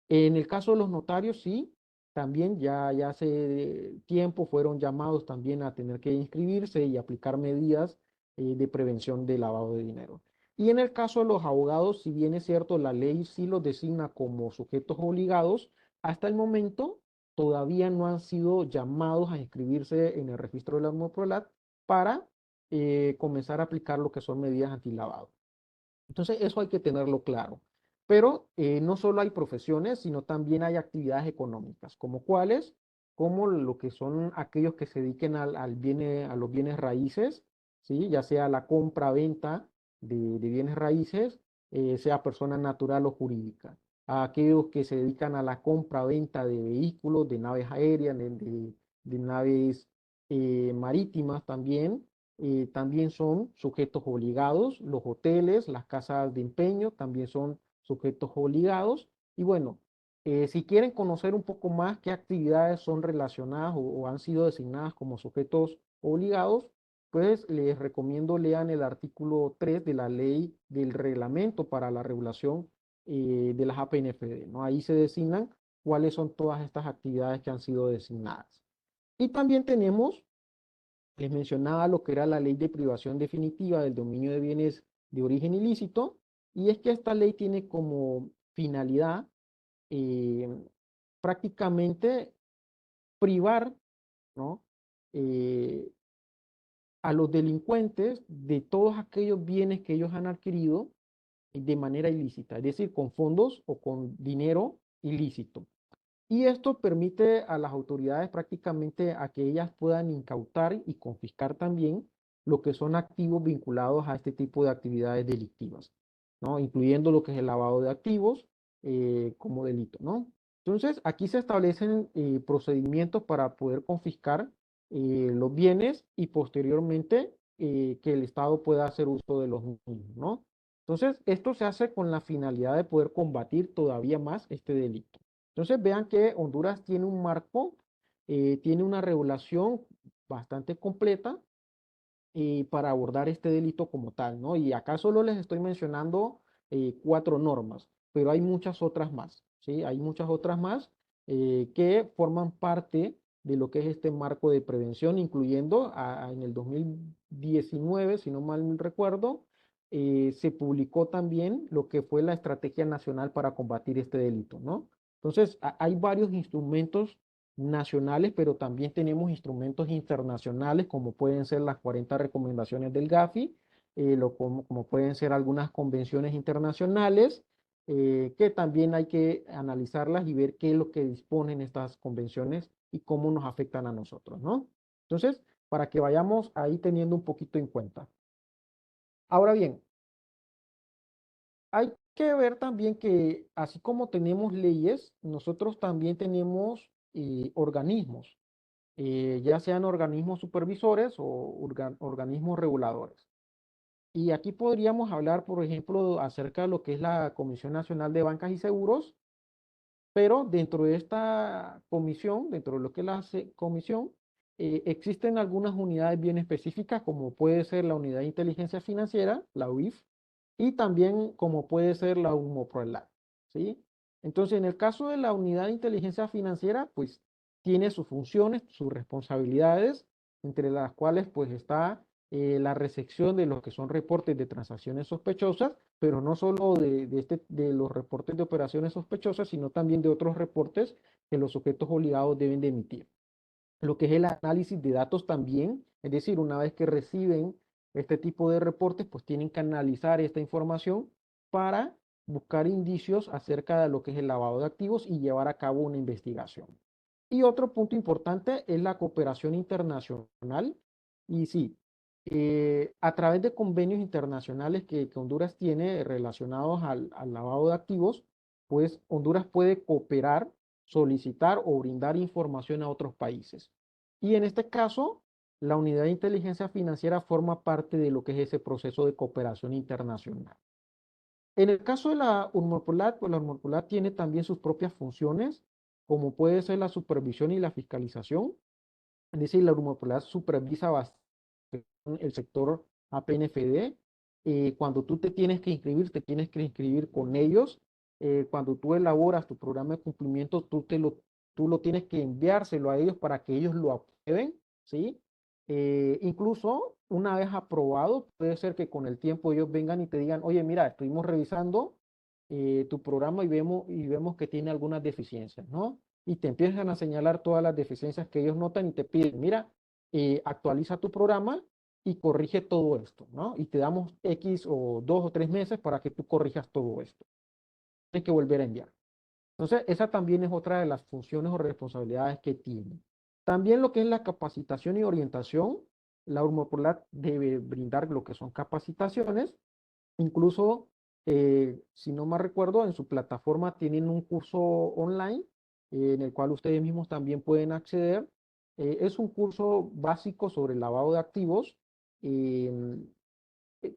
En el caso de los notarios, sí, también ya hace tiempo fueron llamados también a tener que inscribirse y aplicar medidas de prevención de lavado de dinero. Y en el caso de los abogados, si bien es cierto, la ley sí los designa como sujetos obligados, hasta el momento todavía no han sido llamados a inscribirse en el registro de la Morprolat para comenzar a aplicar lo que son medidas antilavado. Entonces, eso hay que tenerlo claro. Pero no solo hay profesiones, sino también hay actividades económicas, como cuáles, como lo que son aquellos que se dediquen a los bienes raíces, ¿sí? Ya sea la compra-venta de bienes raíces, sea persona natural o jurídica. A aquellos que se dedican a la compra-venta de vehículos, de naves aéreas, de naves marítimas también, también son sujetos obligados. Los hoteles, las casas de empeño también son sujetos obligados. Y bueno, si quieren conocer un poco más qué actividades son relacionadas o han sido designadas como sujetos obligados, pues les recomiendo lean el artículo 3 de la ley del reglamento para la regulación de las APNFD, ¿no? Ahí se designan cuáles son todas estas actividades que han sido designadas. Y también tenemos, les mencionaba lo que era la ley de privación definitiva del dominio de bienes de origen ilícito, y es que esta ley tiene como finalidad eh, prácticamente privar, ¿no? eh, a los delincuentes de todos aquellos bienes que ellos han adquirido de manera ilícita, es decir, con fondos o con dinero ilícito. Y esto permite a las autoridades prácticamente a que ellas puedan incautar y confiscar también lo que son activos vinculados a este tipo de actividades delictivas, ¿no? Incluyendo lo que es el lavado de activos como delito, ¿no? Entonces, aquí se establecen procedimientos para poder confiscar los bienes y posteriormente que el Estado pueda hacer uso de los mismos, ¿no? Entonces, esto se hace con la finalidad de poder combatir todavía más este delito. Entonces vean que Honduras tiene un marco, tiene una regulación bastante completa para abordar este delito como tal, ¿no? Y acá solo les estoy mencionando 4 normas, pero hay muchas otras más, ¿sí? Hay muchas otras más que forman parte de lo que es este marco de prevención, incluyendo en el 2019, si no mal recuerdo, se publicó también lo que fue la Estrategia Nacional para combatir este delito, ¿no? Entonces, hay varios instrumentos nacionales, pero también tenemos instrumentos internacionales, como pueden ser las 40 recomendaciones del GAFI, como pueden ser algunas convenciones internacionales, que también hay que analizarlas y ver qué es lo que disponen estas convenciones y cómo nos afectan a nosotros, ¿no? Entonces, para que vayamos ahí teniendo un poquito en cuenta. Ahora bien, hay que ver también que así como tenemos leyes, nosotros también tenemos organismos, ya sean organismos supervisores o organismos reguladores. Y aquí podríamos hablar, por ejemplo, acerca de lo que es la Comisión Nacional de Bancas y Seguros, pero dentro de esta comisión, dentro de lo que es la comisión, existen algunas unidades bien específicas, como puede ser la Unidad de Inteligencia Financiera, la UIF, y también como puede ser la UMOPROLAC, ¿sí? Entonces, en el caso de la Unidad de Inteligencia Financiera, pues tiene sus funciones, sus responsabilidades, entre las cuales pues está la recepción de lo que son reportes de transacciones sospechosas, pero no solo de los reportes de operaciones sospechosas, sino también de otros reportes que los sujetos obligados deben de emitir. Lo que es el análisis de datos también, es decir, una vez que reciben este tipo de reportes, pues tienen que analizar esta información para buscar indicios acerca de lo que es el lavado de activos y llevar a cabo una investigación. Y otro punto importante es la cooperación internacional. Y sí, a través de convenios internacionales que Honduras tiene relacionados al lavado de activos, pues Honduras puede cooperar, solicitar o brindar información a otros países. Y en este caso, la Unidad de Inteligencia Financiera forma parte de lo que es ese proceso de cooperación internacional. En el caso de la UNMOPOLAT, pues la UNMOPOLAT tiene también sus propias funciones, como puede ser la supervisión y la fiscalización. Es decir, la Aeromovilidad supervisa bastante el sector APNFD. Cuando tú te tienes que inscribir con ellos. Cuando tú elaboras tu programa de cumplimiento, tú lo tienes que enviárselo a ellos para que ellos lo aprueben, ¿sí? Incluso una vez aprobado, puede ser que con el tiempo ellos vengan y te digan, oye, mira, estuvimos revisando tu programa y vemos que tiene algunas deficiencias, ¿no? Y te empiezan a señalar todas las deficiencias que ellos notan y te piden, mira, actualiza tu programa y corrige todo esto, ¿no? Y te damos X o 2 o 3 meses para que tú corrijas todo esto. Tienes que volver a enviar. Entonces, esa también es otra de las funciones o responsabilidades que tiene. También lo que es la capacitación y orientación, la Urmopolat debe brindar lo que son capacitaciones. Incluso, si no mal recuerdo, en su plataforma tienen un curso online en el cual ustedes mismos también pueden acceder. Es un curso básico sobre el lavado de activos. em,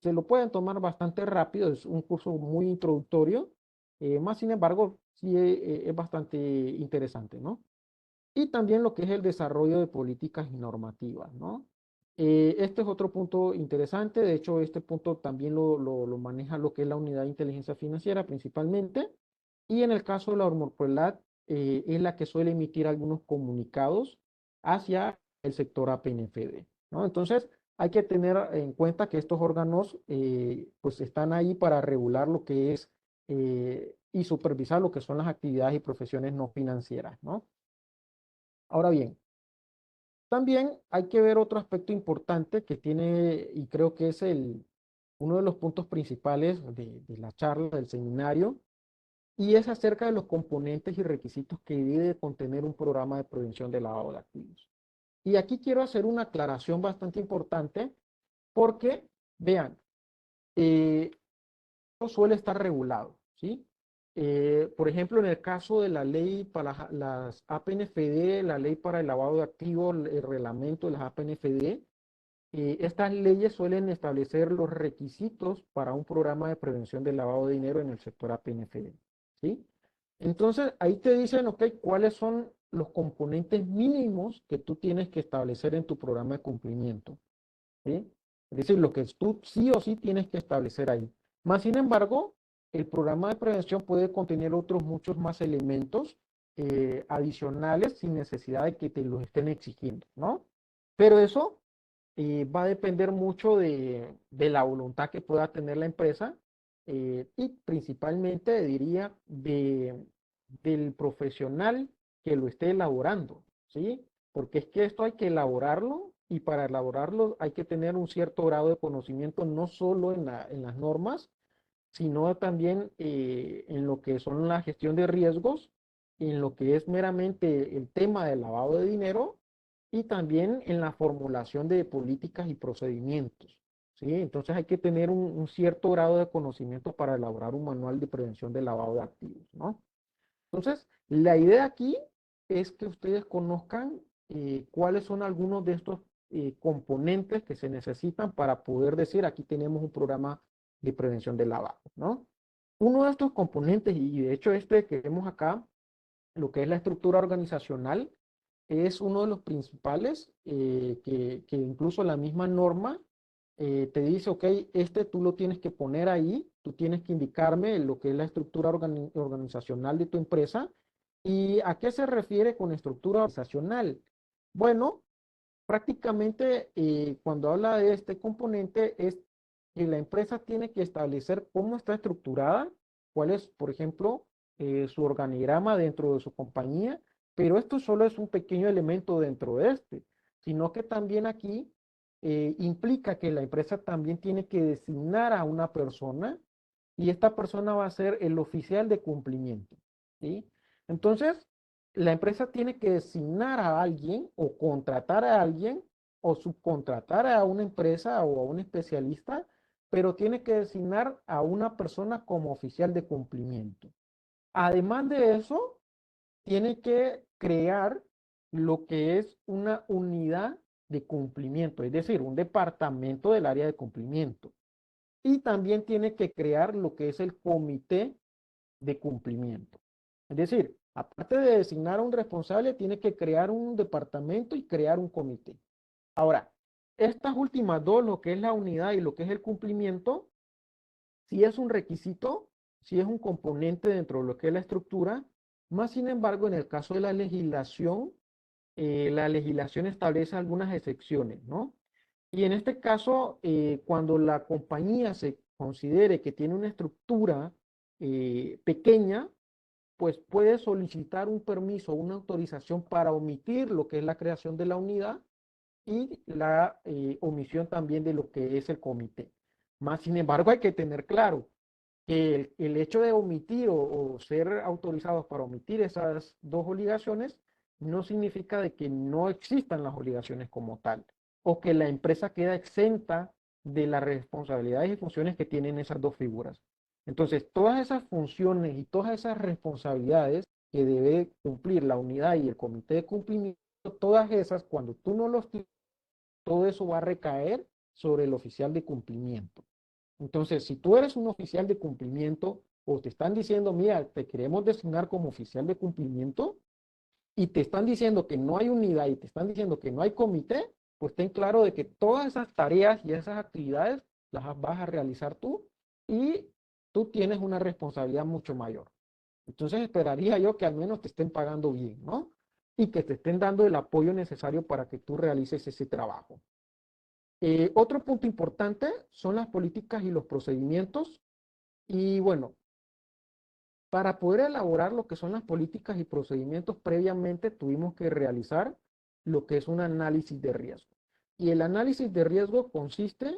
Se lo pueden tomar bastante rápido, es un curso muy introductorio, más sin embargo, sí es bastante interesante, ¿no? Y también lo que es el desarrollo de políticas y normativas, ¿no? Este es otro punto interesante, de hecho, este punto también lo maneja lo que es la unidad de inteligencia financiera principalmente, y en el caso de la Hormorprolat, es la que suele emitir algunos comunicados hacia el sector APNFD, ¿no? Entonces, hay que tener en cuenta que estos órganos, pues, están ahí para regular lo que es y supervisar lo que son las actividades y profesiones no financieras, ¿no? Ahora bien, también hay que ver otro aspecto importante que tiene, y creo que es uno de los puntos principales de la charla, del seminario, y es acerca de los componentes y requisitos que debe contener un programa de prevención de lavado de activos. Y aquí quiero hacer una aclaración bastante importante porque, vean, eh, suele estar regulado, ¿sí? Por ejemplo, en el caso de la ley para las APNFD, la ley para el lavado de activos, el reglamento de las APNFD, estas leyes suelen establecer los requisitos para un programa de prevención del lavado de dinero en el sector APNFD, ¿sí? Entonces, ahí te dicen, ok, cuáles son los componentes mínimos que tú tienes que establecer en tu programa de cumplimiento, ¿sí? Es decir, lo que tú sí o sí tienes que establecer ahí. Más sin embargo, el programa de prevención puede contener otros muchos más elementos adicionales sin necesidad de que te los estén exigiendo, ¿no? Pero eso va a depender mucho de la voluntad que pueda tener la empresa y principalmente, diría, del profesional que lo esté elaborando, ¿sí? Porque es que esto hay que elaborarlo y para elaborarlo hay que tener un cierto grado de conocimiento no solo en las normas, sino también en lo que son la gestión de riesgos, en lo que es meramente el tema del lavado de dinero y también en la formulación de políticas y procedimientos, ¿sí? Entonces hay que tener un cierto grado de conocimiento para elaborar un manual de prevención del lavado de activos, ¿no? Entonces, la idea aquí es que ustedes conozcan cuáles son algunos de estos componentes que se necesitan para poder decir, aquí tenemos un programa de prevención del lavado, ¿no? Uno de estos componentes, y de hecho este que vemos acá, lo que es la estructura organizacional, es uno de los principales que incluso la misma norma te dice, ok, este tú lo tienes que poner ahí, tú tienes que indicarme lo que es la estructura organizacional de tu empresa. ¿Y a qué se refiere con estructura organizacional? Bueno, prácticamente cuando habla de este componente es que la empresa tiene que establecer cómo está estructurada, cuál es, por ejemplo, su organigrama dentro de su compañía, pero esto solo es un pequeño elemento dentro de este, sino que también aquí implica que la empresa también tiene que designar a una persona y esta persona va a ser el oficial de cumplimiento, ¿sí? Entonces, la empresa tiene que designar a alguien o contratar a alguien o subcontratar a una empresa o a un especialista, pero tiene que designar a una persona como oficial de cumplimiento. Además de eso, tiene que crear lo que es una unidad de cumplimiento, es decir, un departamento del área de cumplimiento. Y también tiene que crear lo que es el comité de cumplimiento. Es decir, Aparte de designar a un responsable, tiene que crear un departamento y crear un comité. Ahora, estas últimas dos, lo que es la unidad y lo que es el cumplimiento, sí es un requisito, sí es un componente dentro de lo que es la estructura, más sin embargo, en el caso de la legislación establece algunas excepciones, ¿no? Y en este caso, cuando la compañía se considere que tiene una estructura pequeña, pues puede solicitar un permiso, una autorización para omitir lo que es la creación de la unidad y la omisión también de lo que es el comité. Más sin embargo, hay que tener claro que el hecho de omitir o ser autorizados para omitir esas dos obligaciones no significa de que no existan las obligaciones como tal o que la empresa queda exenta de las responsabilidades y funciones que tienen esas dos figuras. Entonces, todas esas funciones y todas esas responsabilidades que debe cumplir la unidad y el comité de cumplimiento, todas esas, cuando tú no los tienes, todo eso va a recaer sobre el oficial de cumplimiento. Entonces, si tú eres un oficial de cumplimiento o te están diciendo, mira, te queremos designar como oficial de cumplimiento y te están diciendo que no hay unidad y te están diciendo que no hay comité, pues ten claro de que todas esas tareas y esas actividades las vas a realizar tú y tú tienes una responsabilidad mucho mayor. Entonces esperaría yo que al menos te estén pagando bien, ¿no? Y que te estén dando el apoyo necesario para que tú realices ese trabajo. Otro punto importante son las políticas y los procedimientos. Y bueno, para poder elaborar lo que son las políticas y procedimientos, previamente tuvimos que realizar lo que es un análisis de riesgo. Y el análisis de riesgo consiste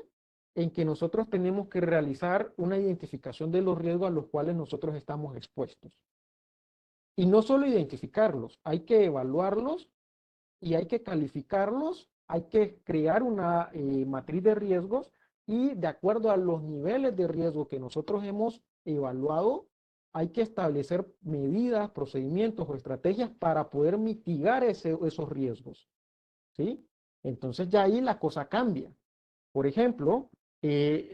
en que nosotros tenemos que realizar una identificación de los riesgos a los cuales nosotros estamos expuestos. Y no solo identificarlos, hay que evaluarlos y hay que calificarlos, hay que crear una matriz de riesgos y de acuerdo a los niveles de riesgo que nosotros hemos evaluado, hay que establecer medidas, procedimientos o estrategias para poder mitigar esos riesgos, ¿sí? Entonces ya ahí la cosa cambia. Por ejemplo,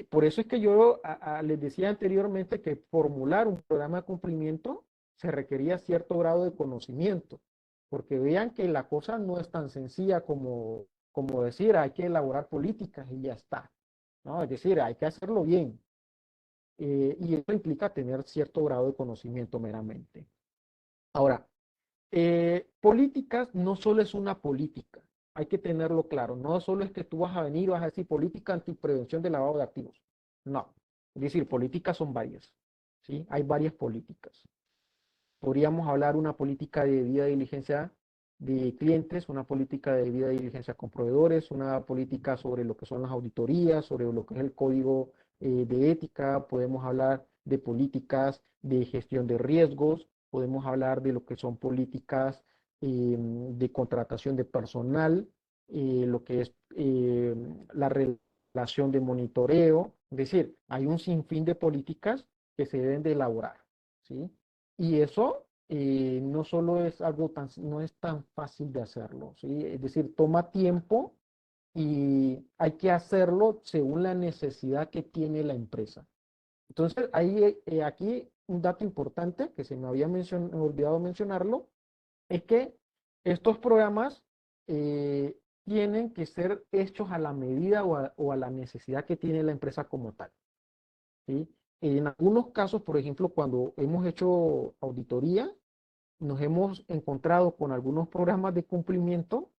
por eso es que yo les decía anteriormente que formular un programa de cumplimiento se requería cierto grado de conocimiento, porque vean que la cosa no es tan sencilla como decir hay que elaborar políticas y ya está, ¿no? Es decir, hay que hacerlo bien. Y eso implica tener cierto grado de conocimiento meramente. Ahora, políticas no solo es una política, hay que tenerlo claro. No solo es que tú vas a venir y vas a decir política antiprevención de lavado de activos. No, es decir, políticas son varias, ¿sí? Hay varias políticas. Podríamos hablar una política de debida diligencia de clientes, una política de debida diligencia con proveedores, una política sobre lo que son las auditorías, sobre lo que es el código de ética, podemos hablar de políticas de gestión de riesgos, podemos hablar de lo que son políticas de contratación de personal, lo que es la relación de monitoreo, es decir, hay un sinfín de políticas que se deben de elaborar, ¿sí? Y eso no solo es algo no es tan fácil de hacerlo, ¿sí? Es decir, toma tiempo y hay que hacerlo según la necesidad que tiene la empresa. Entonces, ahí, aquí un dato importante que se me había olvidado mencionarlo, es que estos programas tienen que ser hechos a la medida o a la necesidad que tiene la empresa como tal, ¿sí? En algunos casos, por ejemplo, cuando hemos hecho auditoría, nos hemos encontrado con algunos programas de cumplimiento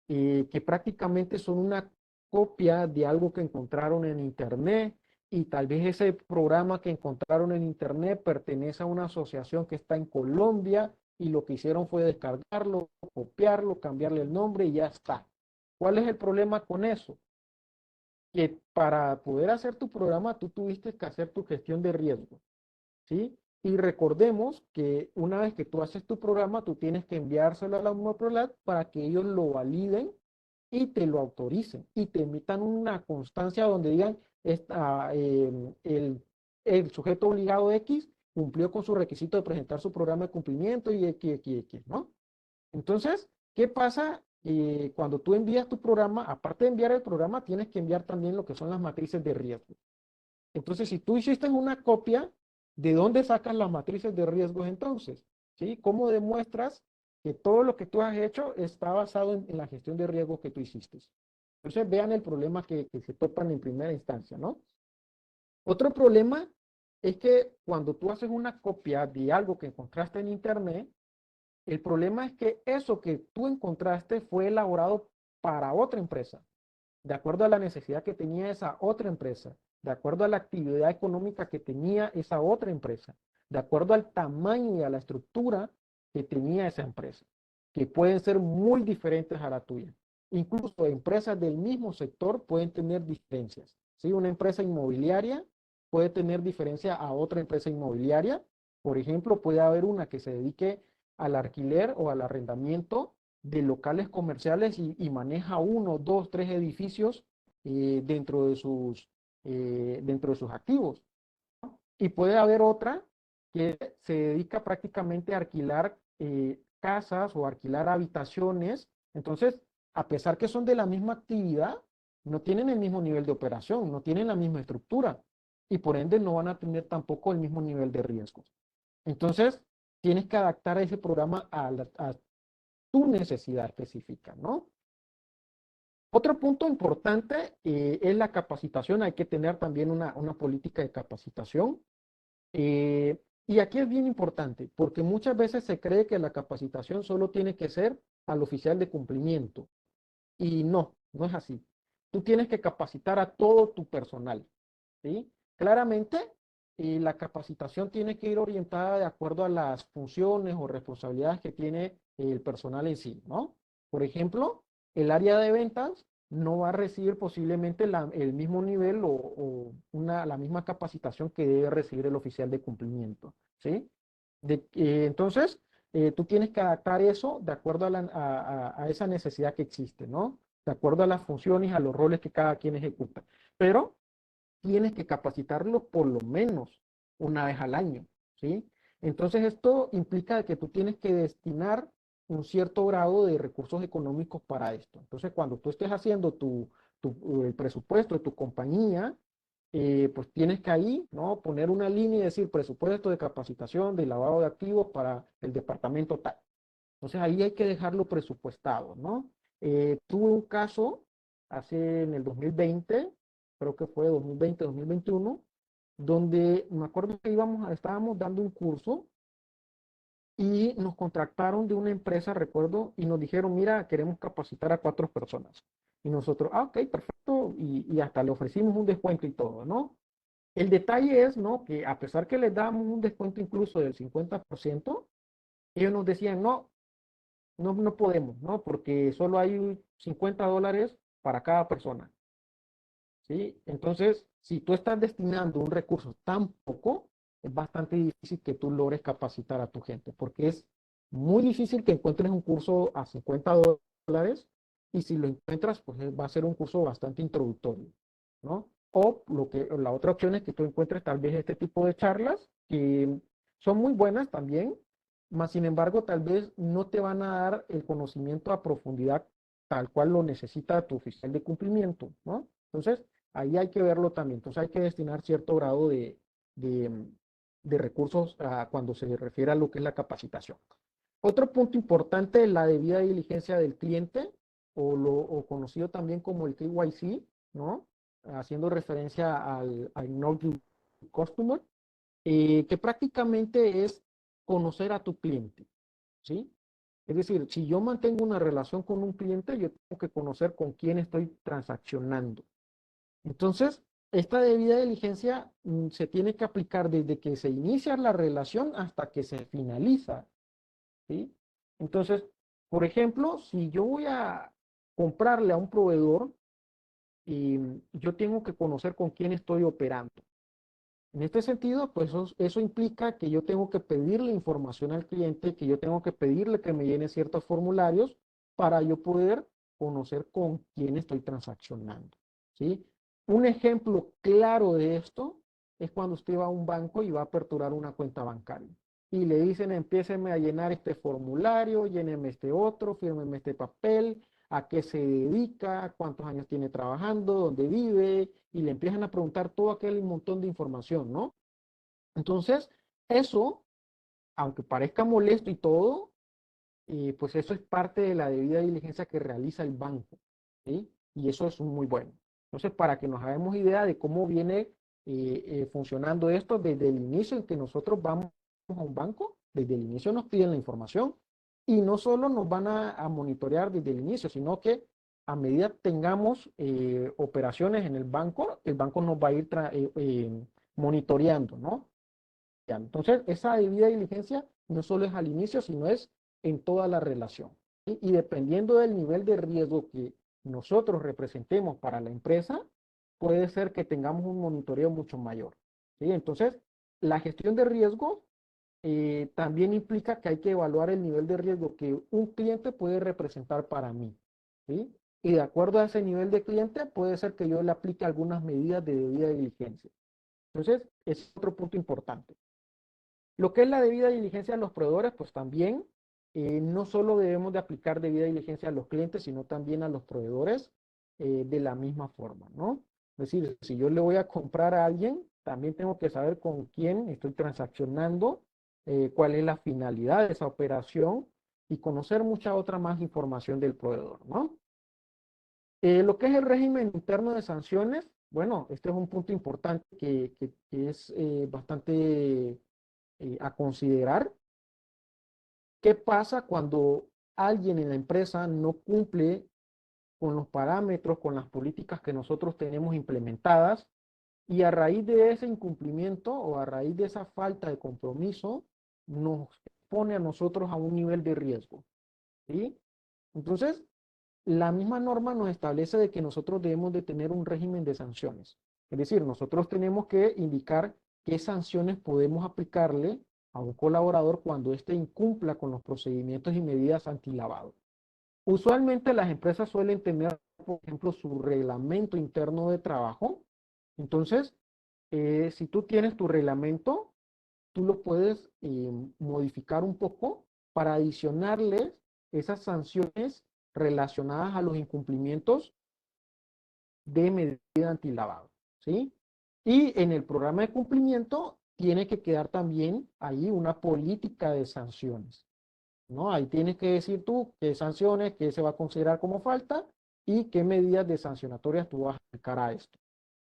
que prácticamente son una copia de algo que encontraron en Internet y tal vez ese programa que encontraron en Internet pertenece a una asociación que está en Colombia y lo que hicieron fue descargarlo, copiarlo, cambiarle el nombre y ya está. ¿Cuál es el problema con eso? Que para poder hacer tu programa tú tuviste que hacer tu gestión de riesgo, ¿sí? Y recordemos que una vez que tú haces tu programa, tú tienes que enviárselo a la Homoprolat para que ellos lo validen y te lo autoricen y te emitan una constancia donde digan el sujeto obligado X cumplió con su requisito de presentar su programa de cumplimiento y X, ¿no? Entonces, ¿qué pasa cuando tú envías tu programa? Aparte de enviar el programa, tienes que enviar también lo que son las matrices de riesgo. Entonces, si tú hiciste una copia, ¿de dónde sacas las matrices de riesgos entonces? ¿sí? ¿Cómo demuestras que todo lo que tú has hecho está basado en la gestión de riesgos que tú hiciste? Entonces vean el problema que se topan en primera instancia, ¿no? Otro problema es que cuando tú haces una copia de algo que encontraste en internet, el problema es que eso que tú encontraste fue elaborado para otra empresa, de acuerdo a la necesidad que tenía esa otra empresa, de acuerdo a la actividad económica que tenía esa otra empresa, de acuerdo al tamaño y a la estructura que tenía esa empresa, que pueden ser muy diferentes a la tuya. Incluso empresas del mismo sector pueden tener diferencias. ¿Sí? Una empresa inmobiliaria puede tener diferencia a otra empresa inmobiliaria. Por ejemplo, puede haber una que se dedique al alquiler o al arrendamiento de locales comerciales y maneja uno, dos, tres edificios dentro de sus activos. Y puede haber otra que se dedica prácticamente a alquilar casas o alquilar habitaciones. Entonces, a pesar que son de la misma actividad, no tienen el mismo nivel de operación, no tienen la misma estructura y por ende no van a tener tampoco el mismo nivel de riesgo. Entonces, tienes que adaptar a ese programa a tu necesidad específica, ¿no? Otro punto importante es la capacitación. Hay que tener también una política de capacitación. Y aquí es bien importante, porque muchas veces se cree que la capacitación solo tiene que ser al oficial de cumplimiento. Y no, no es así. Tú tienes que capacitar a todo tu personal, ¿sí? Claramente, la capacitación tiene que ir orientada de acuerdo a las funciones o responsabilidades que tiene el personal en sí, ¿no? Por ejemplo, el área de ventas no va a recibir posiblemente el mismo nivel la misma capacitación que debe recibir el oficial de cumplimiento, ¿sí? Entonces, tú tienes que adaptar eso de acuerdo a esa necesidad que existe, ¿no? De acuerdo a las funciones, a los roles que cada quien ejecuta. Pero tienes que capacitarlo por lo menos una vez al año, ¿sí? Entonces esto implica que tú tienes que destinar un cierto grado de recursos económicos para esto. Entonces cuando tú estés haciendo el presupuesto de tu compañía, pues tienes que ahí, ¿no? Poner una línea y decir presupuesto de capacitación, de lavado de activos para el departamento tal. Entonces ahí hay que dejarlo presupuestado, ¿no? Tuve un caso hace en el 2020, creo que fue 2020, 2021, donde me acuerdo que estábamos dando un curso y nos contactaron de una empresa, recuerdo, y nos dijeron, mira, queremos capacitar a 4 personas. Y nosotros, ok, perfecto, y hasta le ofrecimos un descuento y todo, ¿no? El detalle es, ¿no? Que a pesar que les dábamos un descuento incluso del 50%, ellos nos decían, no, no podemos, ¿no? Porque solo hay $50 para cada persona, ¿sí? Entonces, si tú estás destinando un recurso tan poco, es bastante difícil que tú logres capacitar a tu gente, porque es muy difícil que encuentres un curso a $50 y si lo encuentras, pues va a ser un curso bastante introductorio, ¿no? O la otra opción es que tú encuentres tal vez este tipo de charlas que son muy buenas también, mas sin embargo tal vez no te van a dar el conocimiento a profundidad tal cual lo necesita tu oficial de cumplimiento, ¿no? Entonces, ahí hay que verlo también. Entonces, hay que destinar cierto grado de, de recursos cuando se refiere a lo que es la capacitación. Otro punto importante es la debida diligencia del cliente o conocido también como el KYC, ¿no? Haciendo referencia al Know Your Customer, que prácticamente es conocer a tu cliente, ¿sí? Es decir, si yo mantengo una relación con un cliente, yo tengo que conocer con quién estoy transaccionando. Entonces, esta debida diligencia se tiene que aplicar desde que se inicia la relación hasta que se finaliza, ¿sí? Entonces, por ejemplo, si yo voy a comprarle a un proveedor, yo tengo que conocer con quién estoy operando. En este sentido, pues eso implica que yo tengo que pedirle información al cliente, que yo tengo que pedirle que me llene ciertos formularios para yo poder conocer con quién estoy transaccionando, ¿sí? Un ejemplo claro de esto es cuando usted va a un banco y va a aperturar una cuenta bancaria y le dicen, empiéceme a llenar este formulario, lléneme este otro, fírmeme este papel, a qué se dedica, cuántos años tiene trabajando, dónde vive, y le empiezan a preguntar todo aquel montón de información, ¿no? Entonces, eso aunque parezca molesto y todo, pues eso es parte de la debida diligencia que realiza el banco, ¿sí? Y eso es muy bueno. Entonces, para que nos hagamos idea de cómo viene funcionando esto desde el inicio en que nosotros vamos a un banco, desde el inicio nos piden la información y no solo nos van a monitorear desde el inicio, sino que a medida tengamos operaciones en el banco nos va a ir monitoreando, ¿no? Ya, entonces, esa debida diligencia no solo es al inicio, sino es en toda la relación. ¿Sí? Y dependiendo del nivel de riesgo que nosotros representemos para la empresa, puede ser que tengamos un monitoreo mucho mayor. ¿Sí? Entonces, la gestión de riesgo también implica que hay que evaluar el nivel de riesgo que un cliente puede representar para mí. ¿Sí? Y de acuerdo a ese nivel de cliente, puede ser que yo le aplique algunas medidas de debida diligencia. Entonces, es otro punto importante. Lo que es la debida diligencia a los proveedores, pues también no solo debemos de aplicar debida diligencia a los clientes, sino también a los proveedores de la misma forma, ¿no? Es decir, si yo le voy a comprar a alguien, también tengo que saber con quién estoy transaccionando, cuál es la finalidad de esa operación y conocer mucha otra más información del proveedor, ¿no? Lo que es el régimen interno de sanciones, bueno, este es un punto importante que es bastante a considerar. ¿Qué pasa cuando alguien en la empresa no cumple con los parámetros, con las políticas que nosotros tenemos implementadas y a raíz de ese incumplimiento o a raíz de esa falta de compromiso nos pone a nosotros a un nivel de riesgo? ¿Sí? Entonces, la misma norma nos establece de que nosotros debemos de tener un régimen de sanciones. Es decir, nosotros tenemos que indicar qué sanciones podemos aplicarle a un colaborador cuando éste incumpla con los procedimientos y medidas antilavado. Usualmente las empresas suelen tener, por ejemplo, su reglamento interno de trabajo. Entonces, si tú tienes tu reglamento, tú lo puedes modificar un poco para adicionarles esas sanciones relacionadas a los incumplimientos de medida antilavado, ¿sí? Y en el programa de cumplimiento tiene que quedar también ahí una política de sanciones, ¿no? Ahí tienes que decir tú qué sanciones, qué se va a considerar como falta y qué medidas de sancionatorias tú vas a aplicar a esto.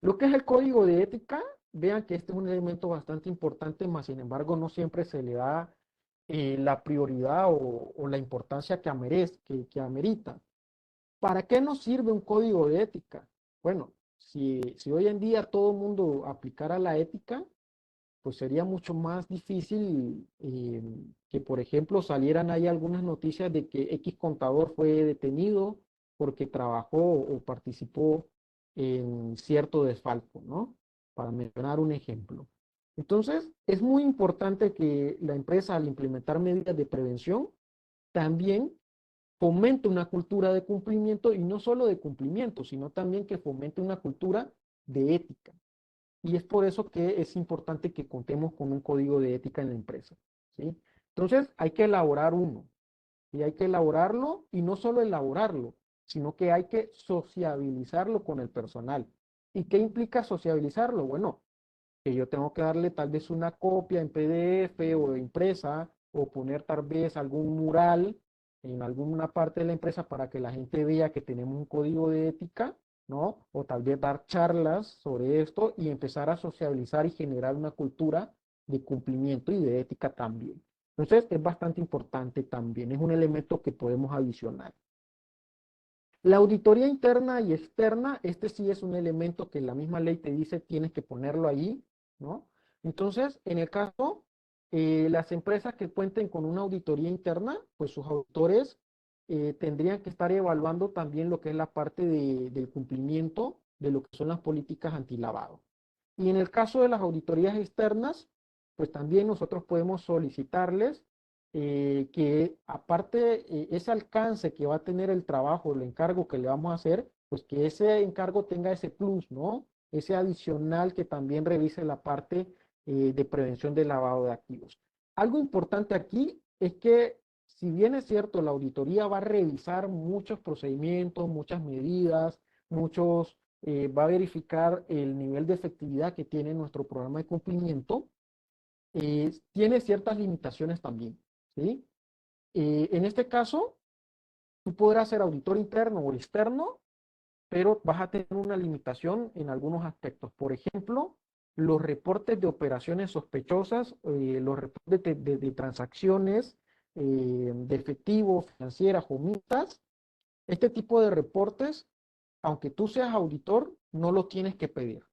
Lo que es el código de ética, vean que este es un elemento bastante importante, más sin embargo no siempre se le da la prioridad o la importancia que amerita. ¿Para qué nos sirve un código de ética? Bueno, si hoy en día todo el mundo aplicara la ética, pues sería mucho más difícil que, por ejemplo, salieran ahí algunas noticias de que X contador fue detenido porque trabajó o participó en cierto desfalco, ¿no? Para mencionar un ejemplo. Entonces, es muy importante que la empresa, al implementar medidas de prevención, también fomente una cultura de cumplimiento y no solo de cumplimiento, sino también que fomente una cultura de ética. Y es por eso que es importante que contemos con un código de ética en la empresa, ¿sí? Entonces, hay que elaborar uno. Y hay que elaborarlo y no solo elaborarlo, sino que hay que sociabilizarlo con el personal. ¿Y qué implica sociabilizarlo? Bueno, que yo tengo que darle tal vez una copia en PDF o impresa o poner tal vez algún mural en alguna parte de la empresa para que la gente vea que tenemos un código de ética, ¿no? O tal vez dar charlas sobre esto y empezar a sociabilizar y generar una cultura de cumplimiento y de ética también. Entonces es bastante importante también, es un elemento que podemos adicionar. La auditoría interna y externa, este sí es un elemento que la misma ley te dice tienes que ponerlo ahí, ¿no? Entonces, en el caso, las empresas que cuenten con una auditoría interna, pues sus auditores tendrían que estar evaluando también lo que es la parte del cumplimiento de lo que son las políticas antilavado. Y en el caso de las auditorías externas, pues también nosotros podemos solicitarles que aparte ese alcance que va a tener el trabajo, el encargo que le vamos a hacer, pues que ese encargo tenga ese plus, ¿no? Ese adicional que también revise la parte de prevención del lavado de activos. Algo importante aquí es que si bien es cierto, la auditoría va a revisar muchos procedimientos, muchas medidas, va a verificar el nivel de efectividad que tiene nuestro programa de cumplimiento, tiene ciertas limitaciones también, ¿sí? En este caso, tú podrás ser auditor interno o externo, pero vas a tener una limitación en algunos aspectos. Por ejemplo, los reportes de operaciones sospechosas, los reportes de transacciones de efectivo, financieras o mixtas, este tipo de reportes, aunque tú seas auditor, no lo tienes que pedir.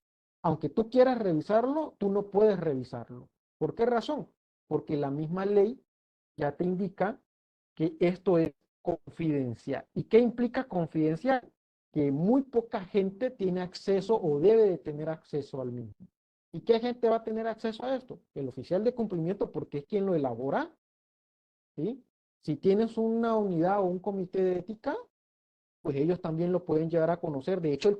Aunque tú quieras revisarlo, tú no puedes revisarlo. ¿Por qué razón? Porque la misma ley ya te indica que esto es confidencial. ¿Y qué implica confidencial? Que muy poca gente tiene acceso o debe de tener acceso al mismo. ¿Y qué gente va a tener acceso a esto? El oficial de cumplimiento, porque es quien lo elabora, ¿sí? Si tienes una unidad o un comité de ética, pues ellos también lo pueden llegar a conocer. De hecho, el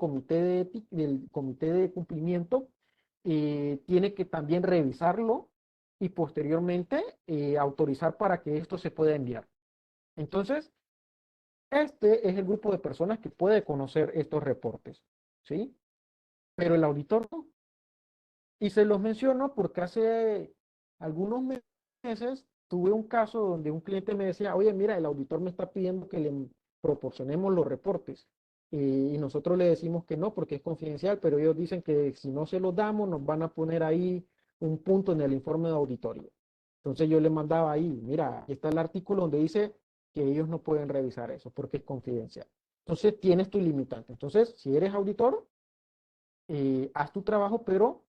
del comité de cumplimiento tiene que también revisarlo y posteriormente autorizar para que esto se pueda enviar. Entonces, este es el grupo de personas que puede conocer estos reportes, ¿sí? Pero el auditor no. Y se los menciono porque hace algunos meses tuve un caso donde un cliente me decía, oye, mira, el auditor me está pidiendo que le proporcionemos los reportes. Y nosotros le decimos que no porque es confidencial, pero ellos dicen que si no se los damos nos van a poner ahí un punto en el informe de auditorio. Entonces yo le mandaba ahí, mira, aquí está el artículo donde dice que ellos no pueden revisar eso porque es confidencial. Entonces tienes tu limitante. Entonces, si eres auditor, haz tu trabajo, pero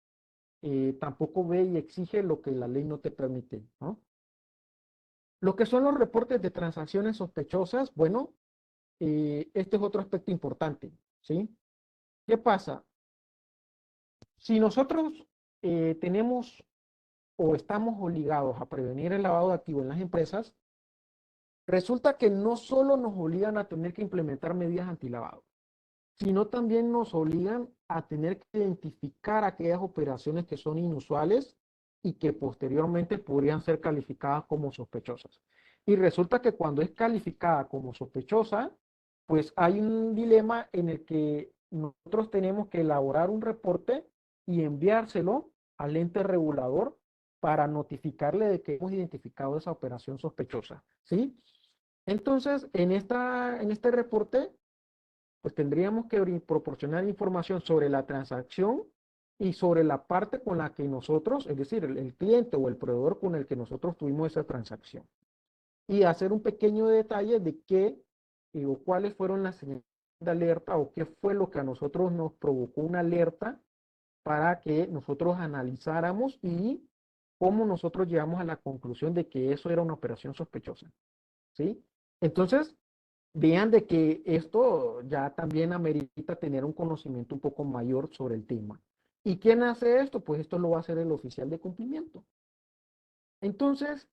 tampoco ve y exige lo que la ley no te permite, ¿no? Lo que son los reportes de transacciones sospechosas, bueno, este es otro aspecto importante, ¿sí? ¿Qué pasa? Si nosotros tenemos o estamos obligados a prevenir el lavado de activos en las empresas, resulta que no solo nos obligan a tener que implementar medidas antilavado, sino también nos obligan a tener que identificar aquellas operaciones que son inusuales y que posteriormente podrían ser calificadas como sospechosas. Y resulta que cuando es calificada como sospechosa, pues hay un dilema en el que nosotros tenemos que elaborar un reporte y enviárselo al ente regulador para notificarle de que hemos identificado esa operación sospechosa, ¿sí? Entonces, en este reporte pues tendríamos que proporcionar información sobre la transacción y sobre la parte con la que nosotros, es decir, el cliente o el proveedor con el que nosotros tuvimos esa transacción. Y hacer un pequeño detalle de qué o cuáles fueron las señales de alerta o qué fue lo que a nosotros nos provocó una alerta para que nosotros analizáramos y cómo nosotros llegamos a la conclusión de que eso era una operación sospechosa. ¿Sí? Entonces, vean de que esto ya también amerita tener un conocimiento un poco mayor sobre el tema. ¿Y quién hace esto? Pues esto lo va a hacer el oficial de cumplimiento. Entonces,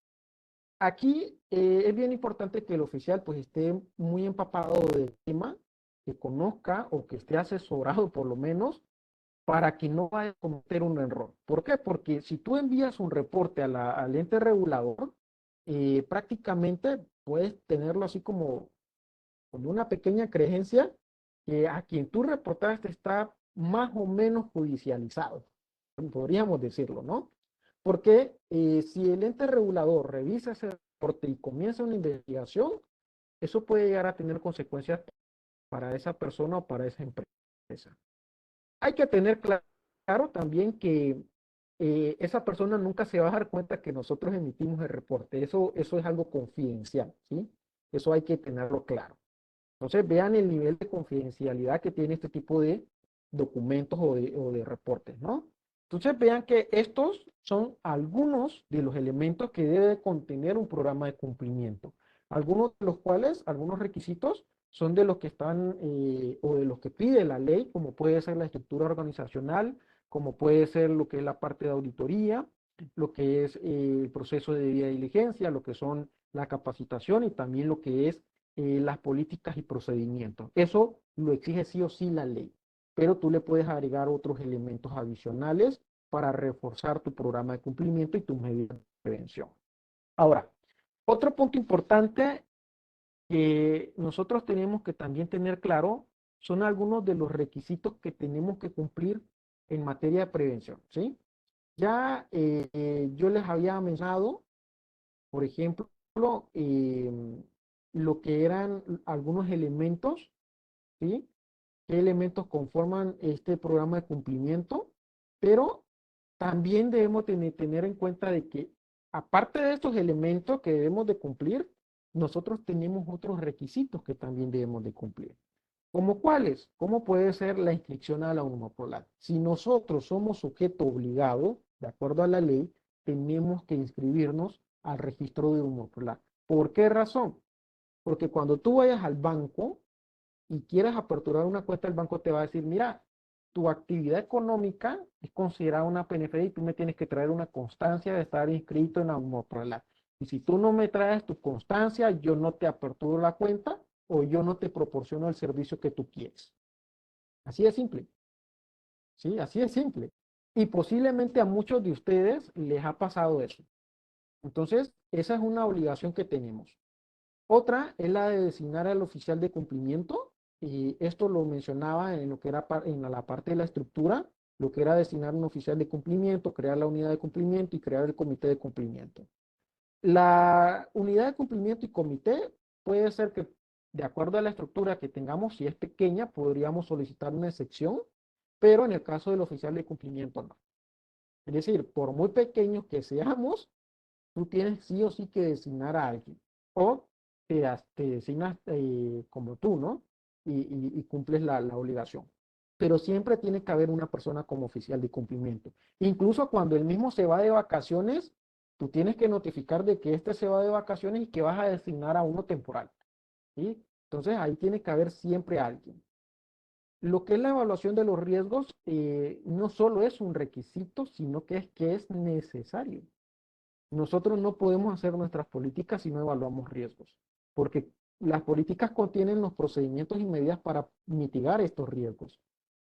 aquí es bien importante que el oficial pues esté muy empapado del tema, que conozca o que esté asesorado por lo menos para que no vaya a cometer un error. ¿Por qué? Porque si tú envías un reporte al ente regulador, prácticamente puedes tenerlo así como una pequeña creencia que a quien tú reportaste está más o menos judicializado, podríamos decirlo, ¿no? Porque si el ente regulador revisa ese reporte y comienza una investigación, eso puede llegar a tener consecuencias para esa persona o para esa empresa. Hay que tener claro también que esa persona nunca se va a dar cuenta que nosotros emitimos el reporte. Eso es algo confidencial, ¿sí? Eso hay que tenerlo claro. Entonces vean el nivel de confidencialidad que tiene este tipo de documentos o de reportes, ¿no? Entonces vean que estos son algunos de los elementos que debe contener un programa de cumplimiento. Algunos de los cuales, algunos requisitos, son de los que están o de los que pide la ley, como puede ser la estructura organizacional, como puede ser lo que es la parte de auditoría, lo que es el proceso de debida diligencia, lo que son la capacitación y también lo que es las políticas y procedimientos. Eso lo exige sí o sí la ley, pero tú le puedes agregar otros elementos adicionales para reforzar tu programa de cumplimiento y tus medidas de prevención. Ahora, otro punto importante que nosotros tenemos que también tener claro son algunos de los requisitos que tenemos que cumplir en materia de prevención, ¿sí? Ya yo les había mencionado, por ejemplo, lo que eran algunos elementos, ¿sí? ¿Qué elementos conforman este programa de cumplimiento? Pero también debemos tener en cuenta de que aparte de estos elementos que debemos de cumplir, nosotros tenemos otros requisitos que también debemos de cumplir. ¿Cómo cuáles? ¿Cómo puede ser la inscripción a la UNMOPROLAT? Si nosotros somos sujeto obligado, de acuerdo a la ley, tenemos que inscribirnos al registro de UNMOPROLAT. ¿Por qué razón? Porque cuando tú vayas al banco y quieras aperturar una cuenta, el banco te va a decir, mira, tu actividad económica es considerada una PNFD y tú me tienes que traer una constancia de estar inscrito en la UNMOPROLAT. Y si tú no me traes tu constancia, yo no te aperturo la cuenta o yo no te proporciono el servicio que tú quieres. Así de simple, ¿sí? Así de simple. Y posiblemente a muchos de ustedes les ha pasado eso. Entonces, esa es una obligación que tenemos. Otra es la de designar al oficial de cumplimiento, y esto lo mencionaba en lo que era en la parte de la estructura, lo que era designar un oficial de cumplimiento, crear la unidad de cumplimiento y crear el comité de cumplimiento. La unidad de cumplimiento y comité puede ser que, de acuerdo a la estructura que tengamos, si es pequeña, podríamos solicitar una excepción, pero en el caso del oficial de cumplimiento no. Es decir, por muy pequeños que seamos, tú tienes sí o sí que designar a alguien. O te designas como tú, ¿no? Y cumples la obligación. Pero siempre tiene que haber una persona como oficial de cumplimiento. Incluso cuando el mismo se va de vacaciones, tú tienes que notificar de que este se va de vacaciones y que vas a designar a uno temporal, ¿sí? Entonces ahí tiene que haber siempre alguien. Lo que es la evaluación de los riesgos no solo es un requisito, sino que es necesario. Nosotros no podemos hacer nuestras políticas si no evaluamos riesgos, porque las políticas contienen los procedimientos y medidas para mitigar estos riesgos.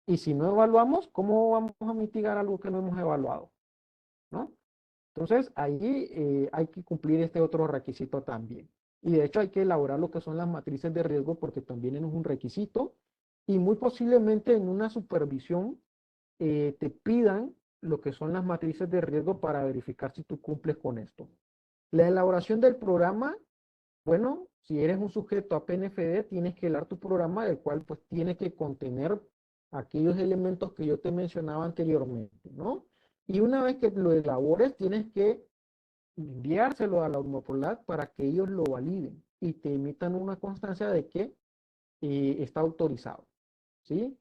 Y si no evaluamos, ¿cómo vamos a mitigar algo que no hemos evaluado? ¿No? Entonces, ahí hay que cumplir este otro requisito también. Y de hecho hay que elaborar lo que son las matrices de riesgo porque también es un requisito y muy posiblemente en una supervisión te pidan lo que son las matrices de riesgo para verificar si tú cumples con esto. La elaboración del programa, bueno, si eres un sujeto a PNFD, tienes que elaborar tu programa, el cual pues tiene que contener aquellos elementos que yo te mencionaba anteriormente, ¿no? Y una vez que lo elabores, tienes que enviárselo a la Urmopolat para que ellos lo validen y te emitan una constancia de que está autorizado, ¿sí?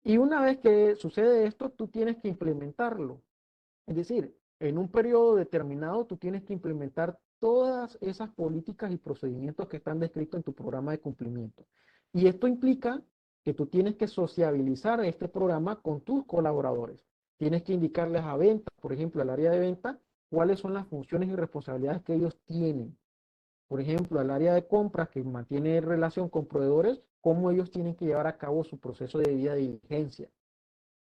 Y una vez que sucede esto, tú tienes que implementarlo. Es decir, en un periodo determinado tú tienes que implementar todas esas políticas y procedimientos que están descritos en tu programa de cumplimiento. Y esto implica que tú tienes que sociabilizar este programa con tus colaboradores. Tienes que indicarles a venta, por ejemplo, al área de venta, cuáles son las funciones y responsabilidades que ellos tienen. Por ejemplo, al área de compras que mantiene relación con proveedores, cómo ellos tienen que llevar a cabo su proceso de debida diligencia.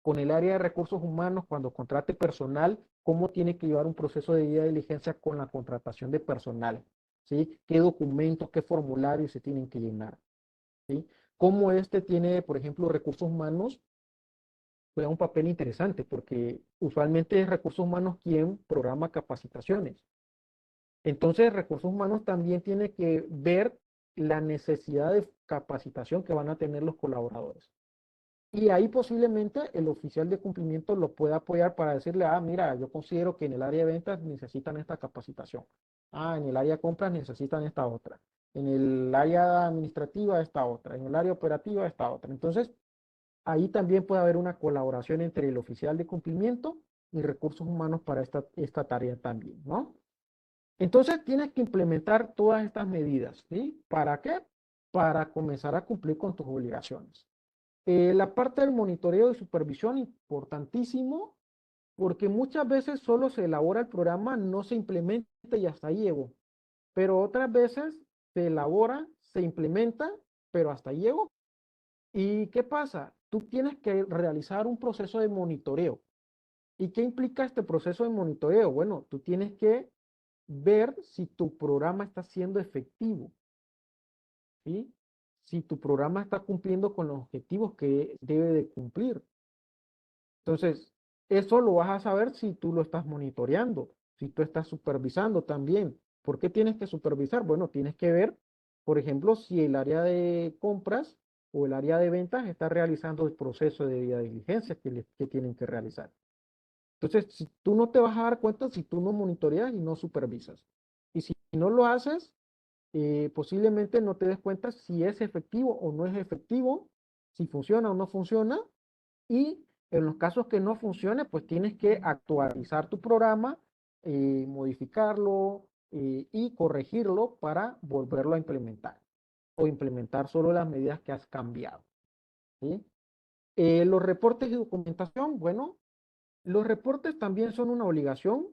Con el área de recursos humanos, cuando contrate personal, cómo tiene que llevar un proceso de debida diligencia con la contratación de personal, ¿sí? ¿Qué documentos, qué formularios se tienen que llenar, ¿sí? Cómo este tiene, por ejemplo, recursos humanos, juega un papel interesante porque usualmente es recursos humanos quien programa capacitaciones. Entonces, recursos humanos también tiene que ver la necesidad de capacitación que van a tener los colaboradores. Y ahí posiblemente el oficial de cumplimiento lo pueda apoyar para decirle, ah, mira, yo considero que en el área de ventas necesitan esta capacitación. Ah, en el área de compras necesitan esta otra. En el área administrativa esta otra. En el área operativa esta otra. Entonces, ahí también puede haber una colaboración entre el oficial de cumplimiento y recursos humanos para esta tarea también, ¿no? Entonces, tienes que implementar todas estas medidas, ¿sí? ¿Para qué? Para comenzar a cumplir con tus obligaciones. La parte del monitoreo y supervisión, importantísimo, porque muchas veces solo se elabora el programa, no se implementa y hasta ahí llegó. Pero otras veces se elabora, se implementa, pero hasta ahí llegó. ¿Y qué pasa? Tú tienes que realizar un proceso de monitoreo. ¿Y qué implica este proceso de monitoreo? Bueno, tú tienes que ver si tu programa está siendo efectivo, ¿sí? Si tu programa está cumpliendo con los objetivos que debe de cumplir. Entonces, Eso lo vas a saber si tú lo estás monitoreando, si tú estás supervisando también. ¿Por qué tienes que supervisar? Bueno, tienes que ver, por ejemplo, si el área de compras o el área de ventas está realizando el proceso de debida diligencia que tienen que realizar. Entonces, si tú no te vas a dar cuenta si tú no monitoreas y no supervisas. Y si no lo haces, posiblemente no te des cuenta si es efectivo o no es efectivo, si funciona o no funciona, y en los casos que no funcione, pues tienes que actualizar tu programa, modificarlo, y corregirlo para volverlo a implementar o implementar solo las medidas que has cambiado, ¿sí? Los reportes y documentación, bueno, los reportes también son una obligación.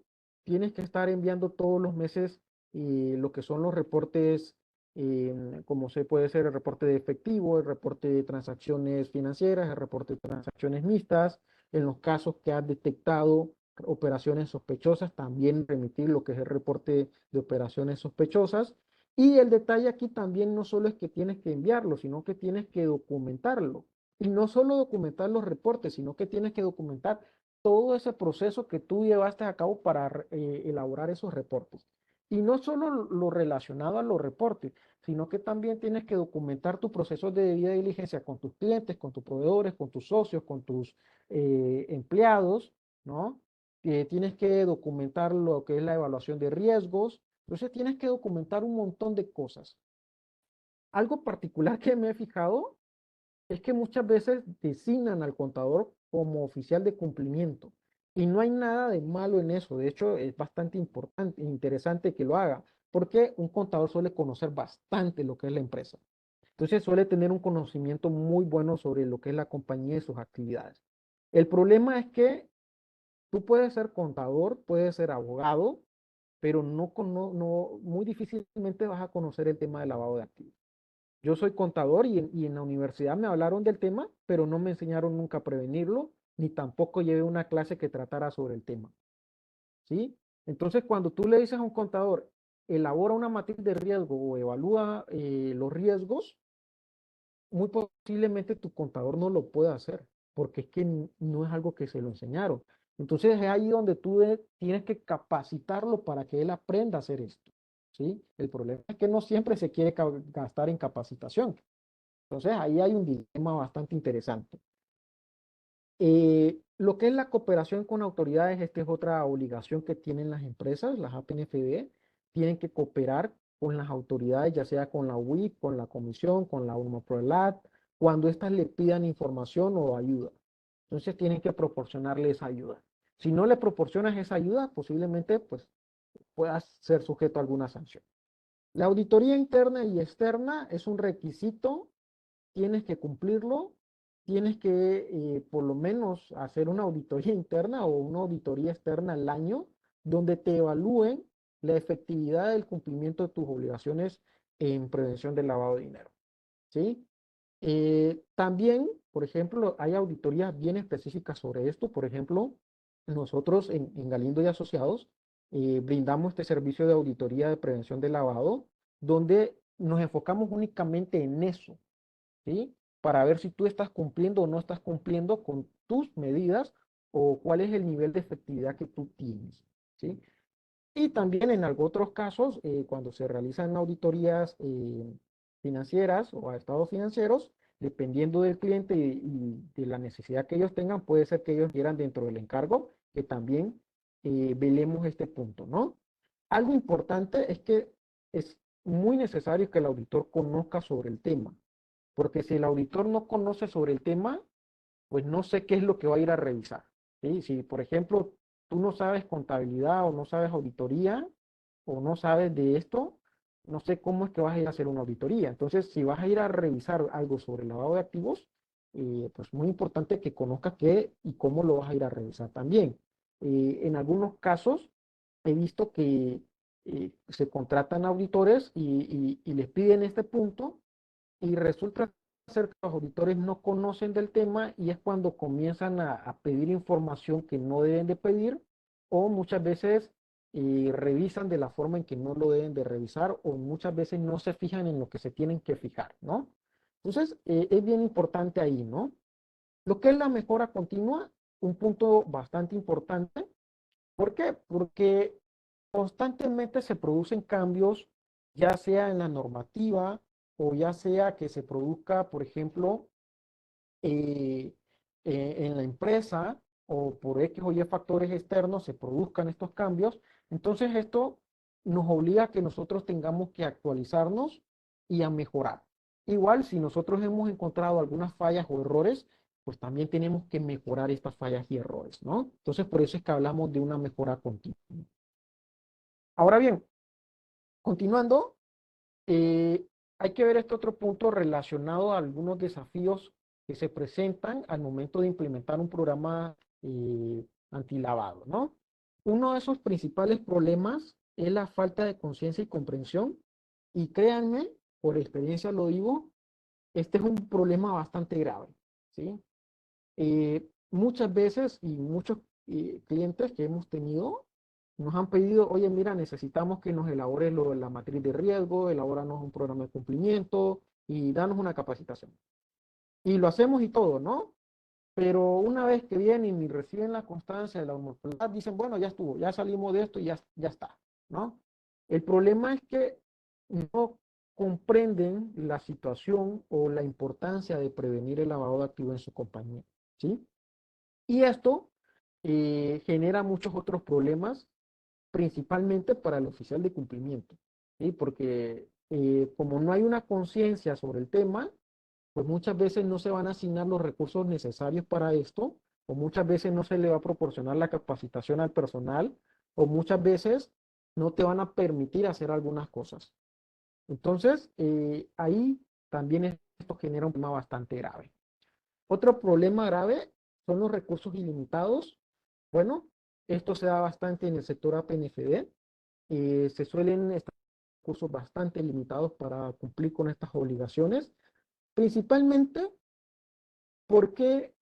Tienes que estar enviando todos los meses lo que son los reportes, como se puede ser el reporte de efectivo, el reporte de transacciones financieras, el reporte de transacciones mixtas. En los casos que has detectado operaciones sospechosas, también remitir lo que es el reporte de operaciones sospechosas. Y el detalle aquí también no solo es que tienes que enviarlo, sino que tienes que documentarlo. Y no solo documentar los reportes, sino que tienes que documentar todo ese proceso que tú llevaste a cabo para elaborar esos reportes. Y no solo lo relacionado a los reportes, sino que también tienes que documentar tu proceso de debida diligencia con tus clientes, con tus proveedores, con tus socios, con tus empleados, ¿no? Tienes que documentar lo que es la evaluación de riesgos. Entonces tienes que documentar un montón de cosas. Algo particular que me he fijado es que muchas veces designan al contador como oficial de cumplimiento y no hay nada de malo en eso. De hecho, es bastante importante, interesante que lo haga, porque un contador suele conocer bastante lo que es la empresa. Entonces suele tener un conocimiento muy bueno sobre lo que es la compañía y sus actividades. El problema es que tú puedes ser contador, puedes ser abogado, pero muy difícilmente vas a conocer el tema de lavado de activos. Yo soy contador y en la universidad me hablaron del tema, pero no me enseñaron nunca a prevenirlo, ni tampoco llevé una clase que tratara sobre el tema, ¿sí? Entonces, cuando tú le dices a un contador, elabora una matriz de riesgo o evalúa los riesgos, muy posiblemente tu contador no lo pueda hacer, porque es que no es algo que se lo enseñaron. Entonces es ahí donde tienes que capacitarlo para que él aprenda a hacer esto, ¿sí? El problema es que no siempre se quiere gastar en capacitación. Entonces ahí hay un dilema bastante interesante. Lo que es la cooperación con autoridades, esta es otra obligación que tienen las empresas, las APNFD, tienen que cooperar con las autoridades, ya sea con la UIC, con la Comisión, con la UNOPROLAT, cuando éstas le pidan información o ayuda. Entonces tienen que proporcionarle esa ayuda. Si no le proporcionas esa ayuda, posiblemente pues, puedas ser sujeto a alguna sanción. La auditoría interna y externa es un requisito, tienes que cumplirlo, tienes que por lo menos hacer una auditoría interna o una auditoría externa al año donde te evalúen la efectividad del cumplimiento de tus obligaciones en prevención del lavado de dinero, ¿sí? También, por ejemplo, hay auditorías bien específicas sobre esto. Por ejemplo, nosotros en Galindo y Asociados brindamos este servicio de auditoría de prevención del lavado, donde nos enfocamos únicamente en eso, ¿sí? Para ver si tú estás cumpliendo o no estás cumpliendo con tus medidas o cuál es el nivel de efectividad que tú tienes, ¿sí? Y también en otros casos, cuando se realizan auditorías financieras o a estados financieros, dependiendo del cliente y de la necesidad que ellos tengan, puede ser que ellos quieran dentro del encargo que también velemos este punto, ¿no? Algo importante es que es muy necesario que el auditor conozca sobre el tema, porque si el auditor no conoce sobre el tema, pues no sé qué es lo que va a ir a revisar, ¿sí? Si, por ejemplo, tú no sabes contabilidad o no sabes auditoría o no sabes de esto, no sé cómo es que vas a ir a hacer una auditoría. Entonces, si vas a ir a revisar algo sobre el lavado de activos, pues muy importante que conozcas qué y cómo lo vas a ir a revisar también. En algunos casos he visto que se contratan auditores y les piden este punto y resulta ser que los auditores no conocen del tema y es cuando comienzan a pedir información que no deben de pedir o muchas veces revisan de la forma en que no lo deben de revisar o muchas veces no se fijan en lo que se tienen que fijar, ¿no? Entonces, es bien importante ahí, ¿no? Lo que es la mejora continua un punto bastante importante. ¿Por qué? Porque constantemente se producen cambios, ya sea en la normativa o ya sea que se produzca, por ejemplo, eh, en la empresa o por X o Y factores externos se produzcan estos cambios. Entonces esto nos obliga a que nosotros tengamos que actualizarnos y a mejorar. Igual si nosotros hemos encontrado algunas fallas o errores, pues también tenemos que mejorar estas fallas y errores, ¿no? Entonces por eso es que hablamos de una mejora continua. Ahora bien, continuando, eh, hay que ver este otro punto relacionado a algunos desafíos que se presentan al momento de implementar un programa antilavado, ¿no? Uno de esos principales problemas es la falta de conciencia y comprensión. Y créanme, por experiencia lo digo, este es un problema bastante grave, ¿sí? Muchas veces y muchos clientes que hemos tenido nos han pedido, oye, mira, necesitamos que nos elabores la matriz de riesgo, elabóranos un programa de cumplimiento y danos una capacitación. Y lo hacemos y todo, ¿no? Pero una vez que vienen y reciben la constancia de la homologación, dicen, bueno, ya estuvo, ya salimos de esto y ya está, ¿no? El problema es que no comprenden la situación o la importancia de prevenir el lavado de activos en su compañía, ¿sí? Y esto genera muchos otros problemas, principalmente para el oficial de cumplimiento, ¿sí? Porque como no hay una conciencia sobre el tema, pues muchas veces no se van a asignar los recursos necesarios para esto, o muchas veces no se le va a proporcionar la capacitación al personal, o muchas veces no te van a permitir hacer algunas cosas. Entonces, ahí también esto genera un problema bastante grave. Otro problema grave son los recursos ilimitados. Bueno, esto se da bastante en el sector APNFD. Se suelen estar recursos bastante limitados para cumplir con estas obligaciones, principalmente porque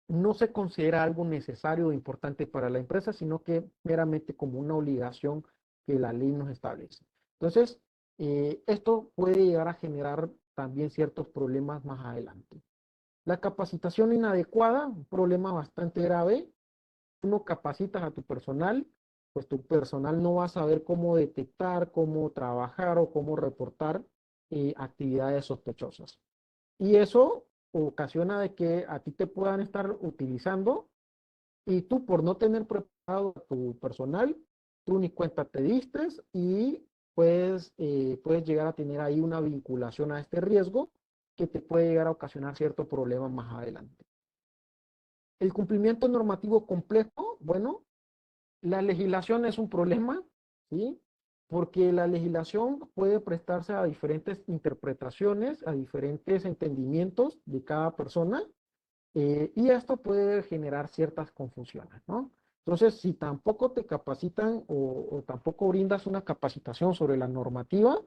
no se considera algo necesario o importante para la empresa, sino que meramente como una obligación que la ley nos establece. Entonces, esto puede llegar a generar también ciertos problemas más adelante. La capacitación inadecuada, un problema bastante grave. Tú no capacitas a tu personal, pues tu personal no va a saber cómo detectar, cómo trabajar o cómo reportar actividades sospechosas. Y eso ocasiona de que a ti te puedan estar utilizando y tú por no tener preparado a tu personal, tú ni cuenta te diste y puedes llegar a tener ahí una vinculación a este riesgo que te puede llegar a ocasionar cierto problema más adelante. El cumplimiento normativo complejo, bueno, la legislación es un problema, ¿sí? Porque la legislación puede prestarse a diferentes interpretaciones, a diferentes entendimientos de cada persona, y esto puede generar ciertas confusiones, ¿no? Entonces, si tampoco te capacitan o tampoco brindas una capacitación sobre la normativa,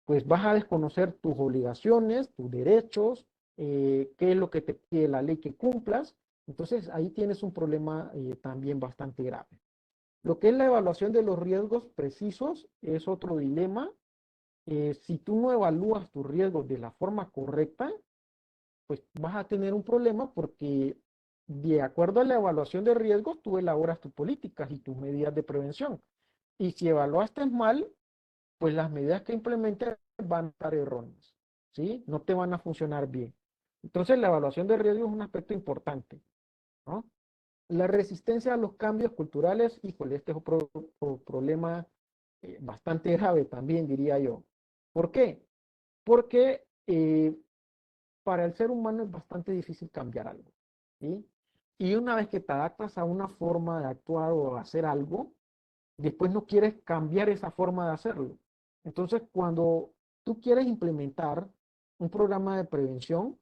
pues vas a desconocer tus obligaciones, tus derechos, qué es lo que te pide la ley que cumplas. Entonces, ahí tienes un problema también bastante grave. Lo que es la evaluación de los riesgos precisos es otro dilema. Si tú no evalúas tus riesgos de la forma correcta, pues vas a tener un problema porque de acuerdo a la evaluación de riesgos, tú elaboras tus políticas y tus medidas de prevención. Y si evaluaste mal, pues las medidas que implementes van a estar erróneas, ¿sí? No te van a funcionar bien. Entonces, la evaluación de riesgos es un aspecto importante, ¿no? La resistencia a los cambios culturales, híjole, este es otro problema bastante grave también, diría yo. ¿Por qué? Porque para el ser humano es bastante difícil cambiar algo, ¿sí? Y una vez que te adaptas a una forma de actuar o hacer algo, después no quieres cambiar esa forma de hacerlo. Entonces, cuando tú quieres implementar un programa de prevención,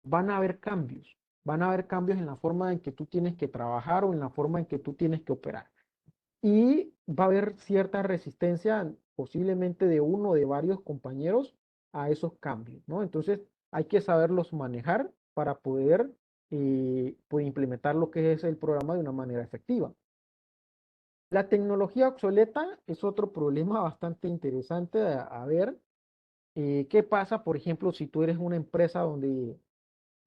van a haber cambios. Van a haber cambios en la forma en que tú tienes que trabajar o en la forma en que tú tienes que operar. Y va a haber cierta resistencia, posiblemente de uno o de varios compañeros, a esos cambios, ¿no? Entonces, hay que saberlos manejar para poder pues, implementar lo que es el programa de una manera efectiva. La tecnología obsoleta es otro problema bastante interesante a ver. ¿Qué pasa, por ejemplo, si tú eres una empresa donde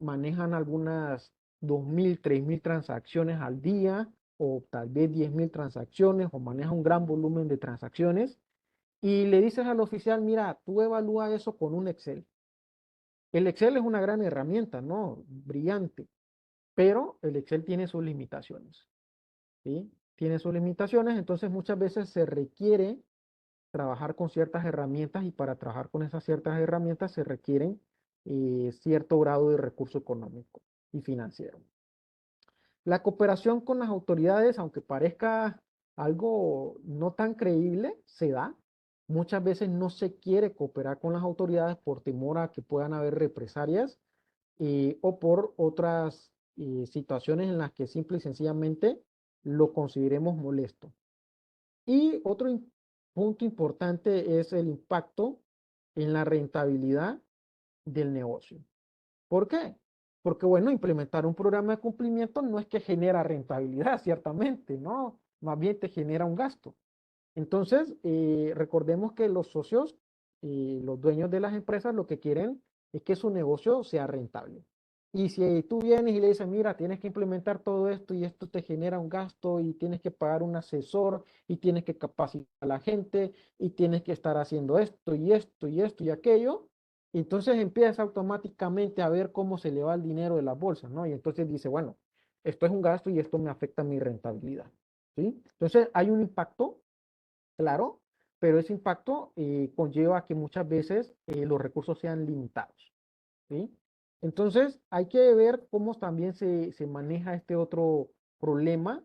manejan algunas 2.000, 3.000 transacciones al día, o tal vez 10.000 transacciones, o maneja un gran volumen de transacciones, y le dices al oficial, mira, tú evalúa eso con un Excel. El Excel es una gran herramienta, ¿no? Brillante, pero el Excel tiene sus limitaciones, ¿sí? Tiene sus limitaciones, entonces muchas veces se requiere trabajar con ciertas herramientas, y para trabajar con esas ciertas herramientas se requieren cierto grado de recurso económico y financiero. La cooperación con las autoridades, aunque parezca algo no tan creíble, se da. Muchas veces no se quiere cooperar con las autoridades por temor a que puedan haber represalias, o por otras situaciones en las que simple y sencillamente lo consideremos molesto. Y otro punto importante es el impacto en la rentabilidad del negocio. ¿Por qué? Porque, bueno, implementar un programa de cumplimiento no es que genera rentabilidad, ciertamente, ¿no? Más bien te genera un gasto. Entonces, recordemos que los socios y los dueños de las empresas lo que quieren es que su negocio sea rentable. Y si tú vienes y le dices, mira, tienes que implementar todo esto y esto te genera un gasto y tienes que pagar un asesor y tienes que capacitar a la gente y tienes que estar haciendo esto y esto y esto y aquello, entonces empieza automáticamente a ver cómo se le va el dinero de las bolsas, ¿no? Y entonces dice, bueno, esto es un gasto y esto me afecta a mi rentabilidad, ¿sí? Entonces hay un impacto, claro, pero ese impacto conlleva que muchas veces los recursos sean limitados, ¿sí? Entonces hay que ver cómo también se maneja este otro problema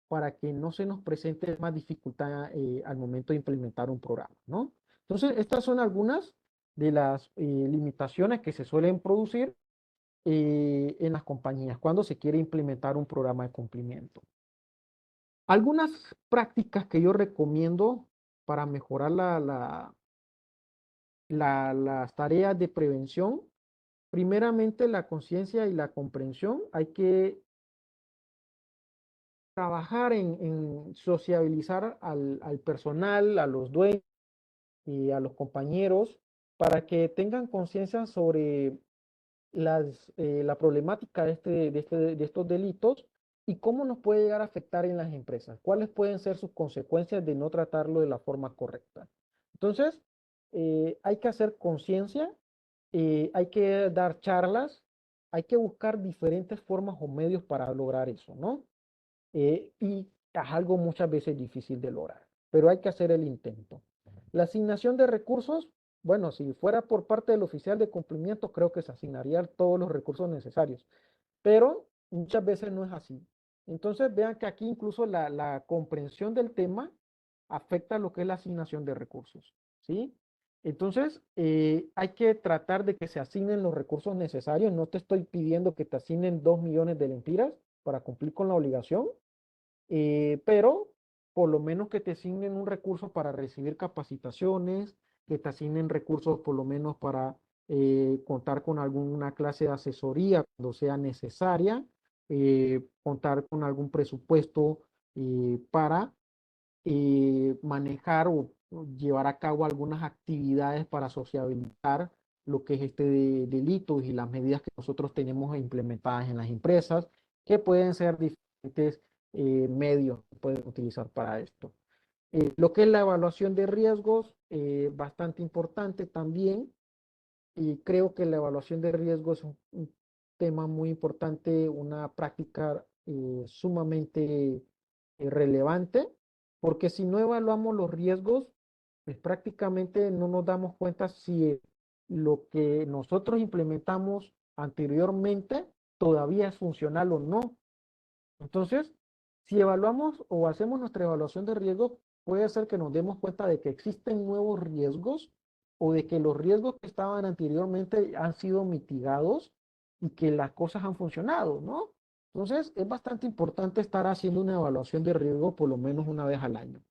para que no se nos presente más dificultad al momento de implementar un programa, ¿no? Entonces, estas son algunas de las limitaciones que se suelen producir en las compañías cuando se quiere implementar un programa de cumplimiento. Algunas prácticas que yo recomiendo para mejorar las tareas de prevención. Primeramente, la conciencia y la comprensión. Hay que trabajar en sociabilizar al personal, a los dueños y a los compañeros, para que tengan conciencia sobre la problemática de estos delitos y cómo nos puede llegar a afectar en las empresas, cuáles pueden ser sus consecuencias de no tratarlo de la forma correcta. Entonces, hay que hacer conciencia, hay que dar charlas, hay que buscar diferentes formas o medios para lograr eso, ¿no? Y es algo muchas veces difícil de lograr, pero hay que hacer el intento. La asignación de recursos, bueno, si fuera por parte del oficial de cumplimiento, creo que se asignarían todos los recursos necesarios, pero muchas veces no es así. Entonces vean que aquí incluso la comprensión del tema afecta lo que es la asignación de recursos, ¿sí? Entonces, hay que tratar de que se asignen los recursos necesarios. No te estoy pidiendo que te asignen 2 millones de lempiras para cumplir con la obligación, pero por lo menos que te asignen un recurso para recibir capacitaciones, que te asignen recursos por lo menos para contar con alguna clase de asesoría cuando sea necesaria, contar con algún presupuesto para manejar o llevar a cabo algunas actividades para sociabilizar lo que es este delito y las medidas que nosotros tenemos implementadas en las empresas, que pueden ser diferentes medios que pueden utilizar para esto. Lo que es la evaluación de riesgos, bastante importante también, y creo que la evaluación de riesgos es un tema muy importante, una práctica sumamente relevante, porque si no evaluamos los riesgos, pues prácticamente no nos damos cuenta si lo que nosotros implementamos anteriormente todavía es funcional o no. Entonces, si evaluamos o hacemos nuestra evaluación de riesgos, puede ser que nos demos cuenta de que existen nuevos riesgos o de que los riesgos que estaban anteriormente han sido mitigados y que las cosas han funcionado, ¿no? Entonces, es bastante importante estar haciendo una evaluación de riesgo por lo menos una vez al año.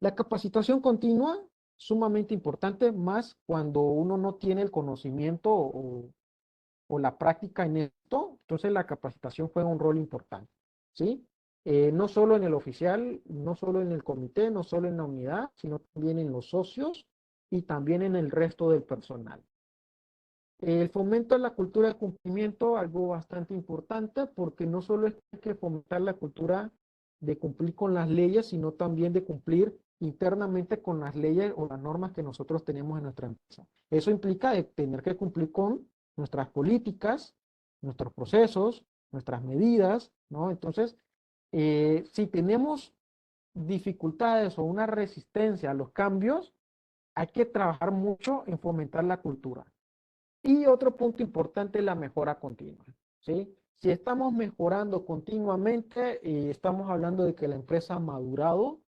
La capacitación continua, sumamente importante, más cuando uno no tiene el conocimiento o la práctica en esto, entonces la capacitación juega un rol importante, ¿sí? No solo en el oficial, no solo en el comité, no solo en la unidad, sino también en los socios y también en el resto del personal. El fomento de la cultura de cumplimiento, algo bastante importante, porque no solo es que fomentar la cultura de cumplir con las leyes, sino también de cumplir internamente con las leyes o las normas que nosotros tenemos en nuestra empresa. Eso implica de tener que cumplir con nuestras políticas, nuestros procesos, nuestras medidas, ¿no? Entonces, si tenemos dificultades o una resistencia a los cambios, hay que trabajar mucho en fomentar la cultura. Y otro punto importante es la mejora continua, ¿sí? Si estamos mejorando continuamente, estamos hablando de que la empresa ha madurado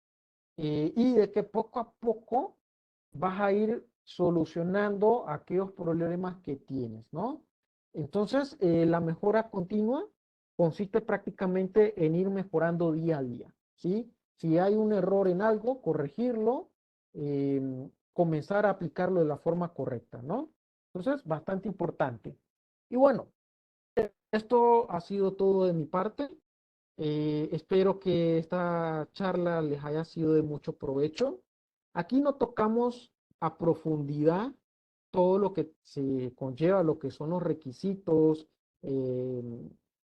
y de que poco a poco vas a ir solucionando aquellos problemas que tienes, ¿no? Entonces, la mejora continua consiste prácticamente en ir mejorando día a día, ¿sí? Si hay un error en algo, corregirlo, comenzar a aplicarlo de la forma correcta, ¿no? Entonces, bastante importante. Y bueno, esto ha sido todo de mi parte. Espero que esta charla les haya sido de mucho provecho. Aquí no tocamos a profundidad todo lo que se conlleva, lo que son los requisitos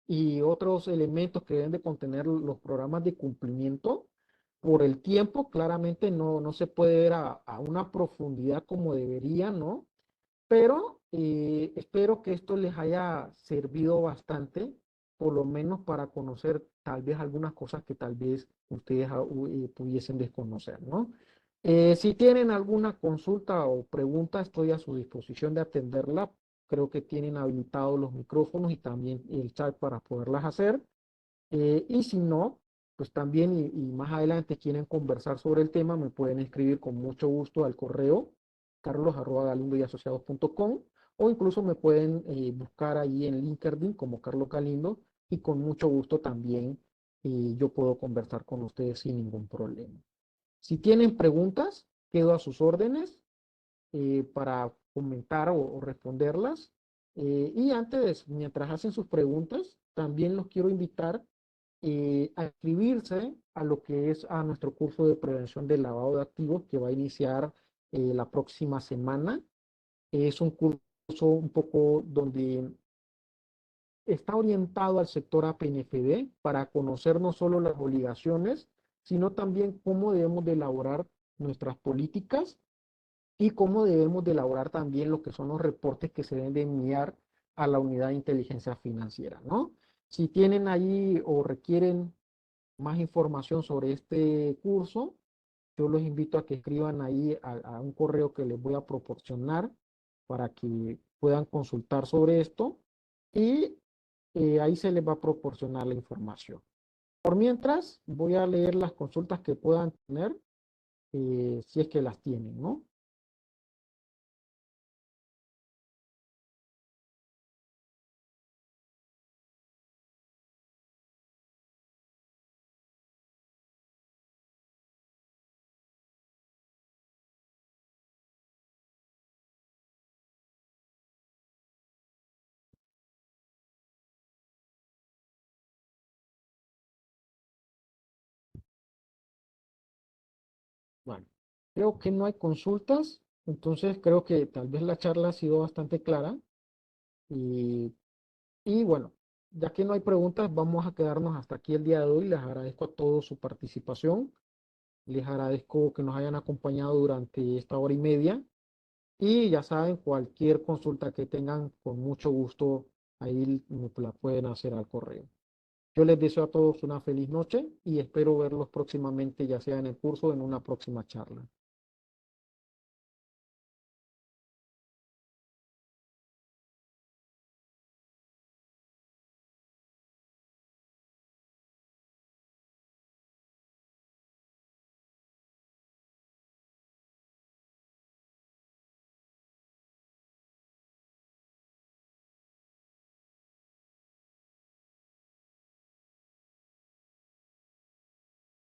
y otros elementos que deben de contener los programas de cumplimiento. Por el tiempo, claramente no se puede ver a una profundidad como debería, ¿no? Pero espero que esto les haya servido bastante, por lo menos para conocer tal vez algunas cosas que tal vez ustedes pudiesen desconocer, ¿no? Si tienen alguna consulta o pregunta, estoy a su disposición de atenderla. Creo que tienen habilitados los micrófonos y también el chat para poderlas hacer. Y si no, pues también y más adelante quieren conversar sobre el tema, me pueden escribir con mucho gusto al correo carlos@galindoyasociados.com o incluso me pueden buscar ahí en LinkedIn como Carlos Galindo y con mucho gusto también yo puedo conversar con ustedes sin ningún problema. Si tienen preguntas, quedo a sus órdenes para comentar o responderlas. Y antes, mientras hacen sus preguntas, también los quiero invitar a inscribirse a lo que es a nuestro curso de prevención del lavado de activos que va a iniciar la próxima semana. Es un curso un poco donde está orientado al sector APNFD para conocer no solo las obligaciones, sino también cómo debemos de elaborar nuestras políticas y cómo debemos de elaborar también lo que son los reportes que se deben de enviar a la unidad de inteligencia financiera, ¿no? Si tienen ahí o requieren más información sobre este curso, yo los invito a que escriban ahí a un correo que les voy a proporcionar para que puedan consultar sobre esto y ahí se les va a proporcionar la información. Por mientras, voy a leer las consultas que puedan tener, si es que las tienen, ¿no? Bueno, creo que no hay consultas, entonces creo que tal vez la charla ha sido bastante clara y, y bueno, ya que no hay preguntas, vamos a quedarnos hasta aquí el día de hoy. Les agradezco a todos su participación, les agradezco que nos hayan acompañado durante esta hora y media y ya saben, cualquier consulta que tengan, con mucho gusto, ahí me la pueden hacer al correo. Yo les deseo a todos una feliz noche y espero verlos próximamente, ya sea en el curso o en una próxima charla.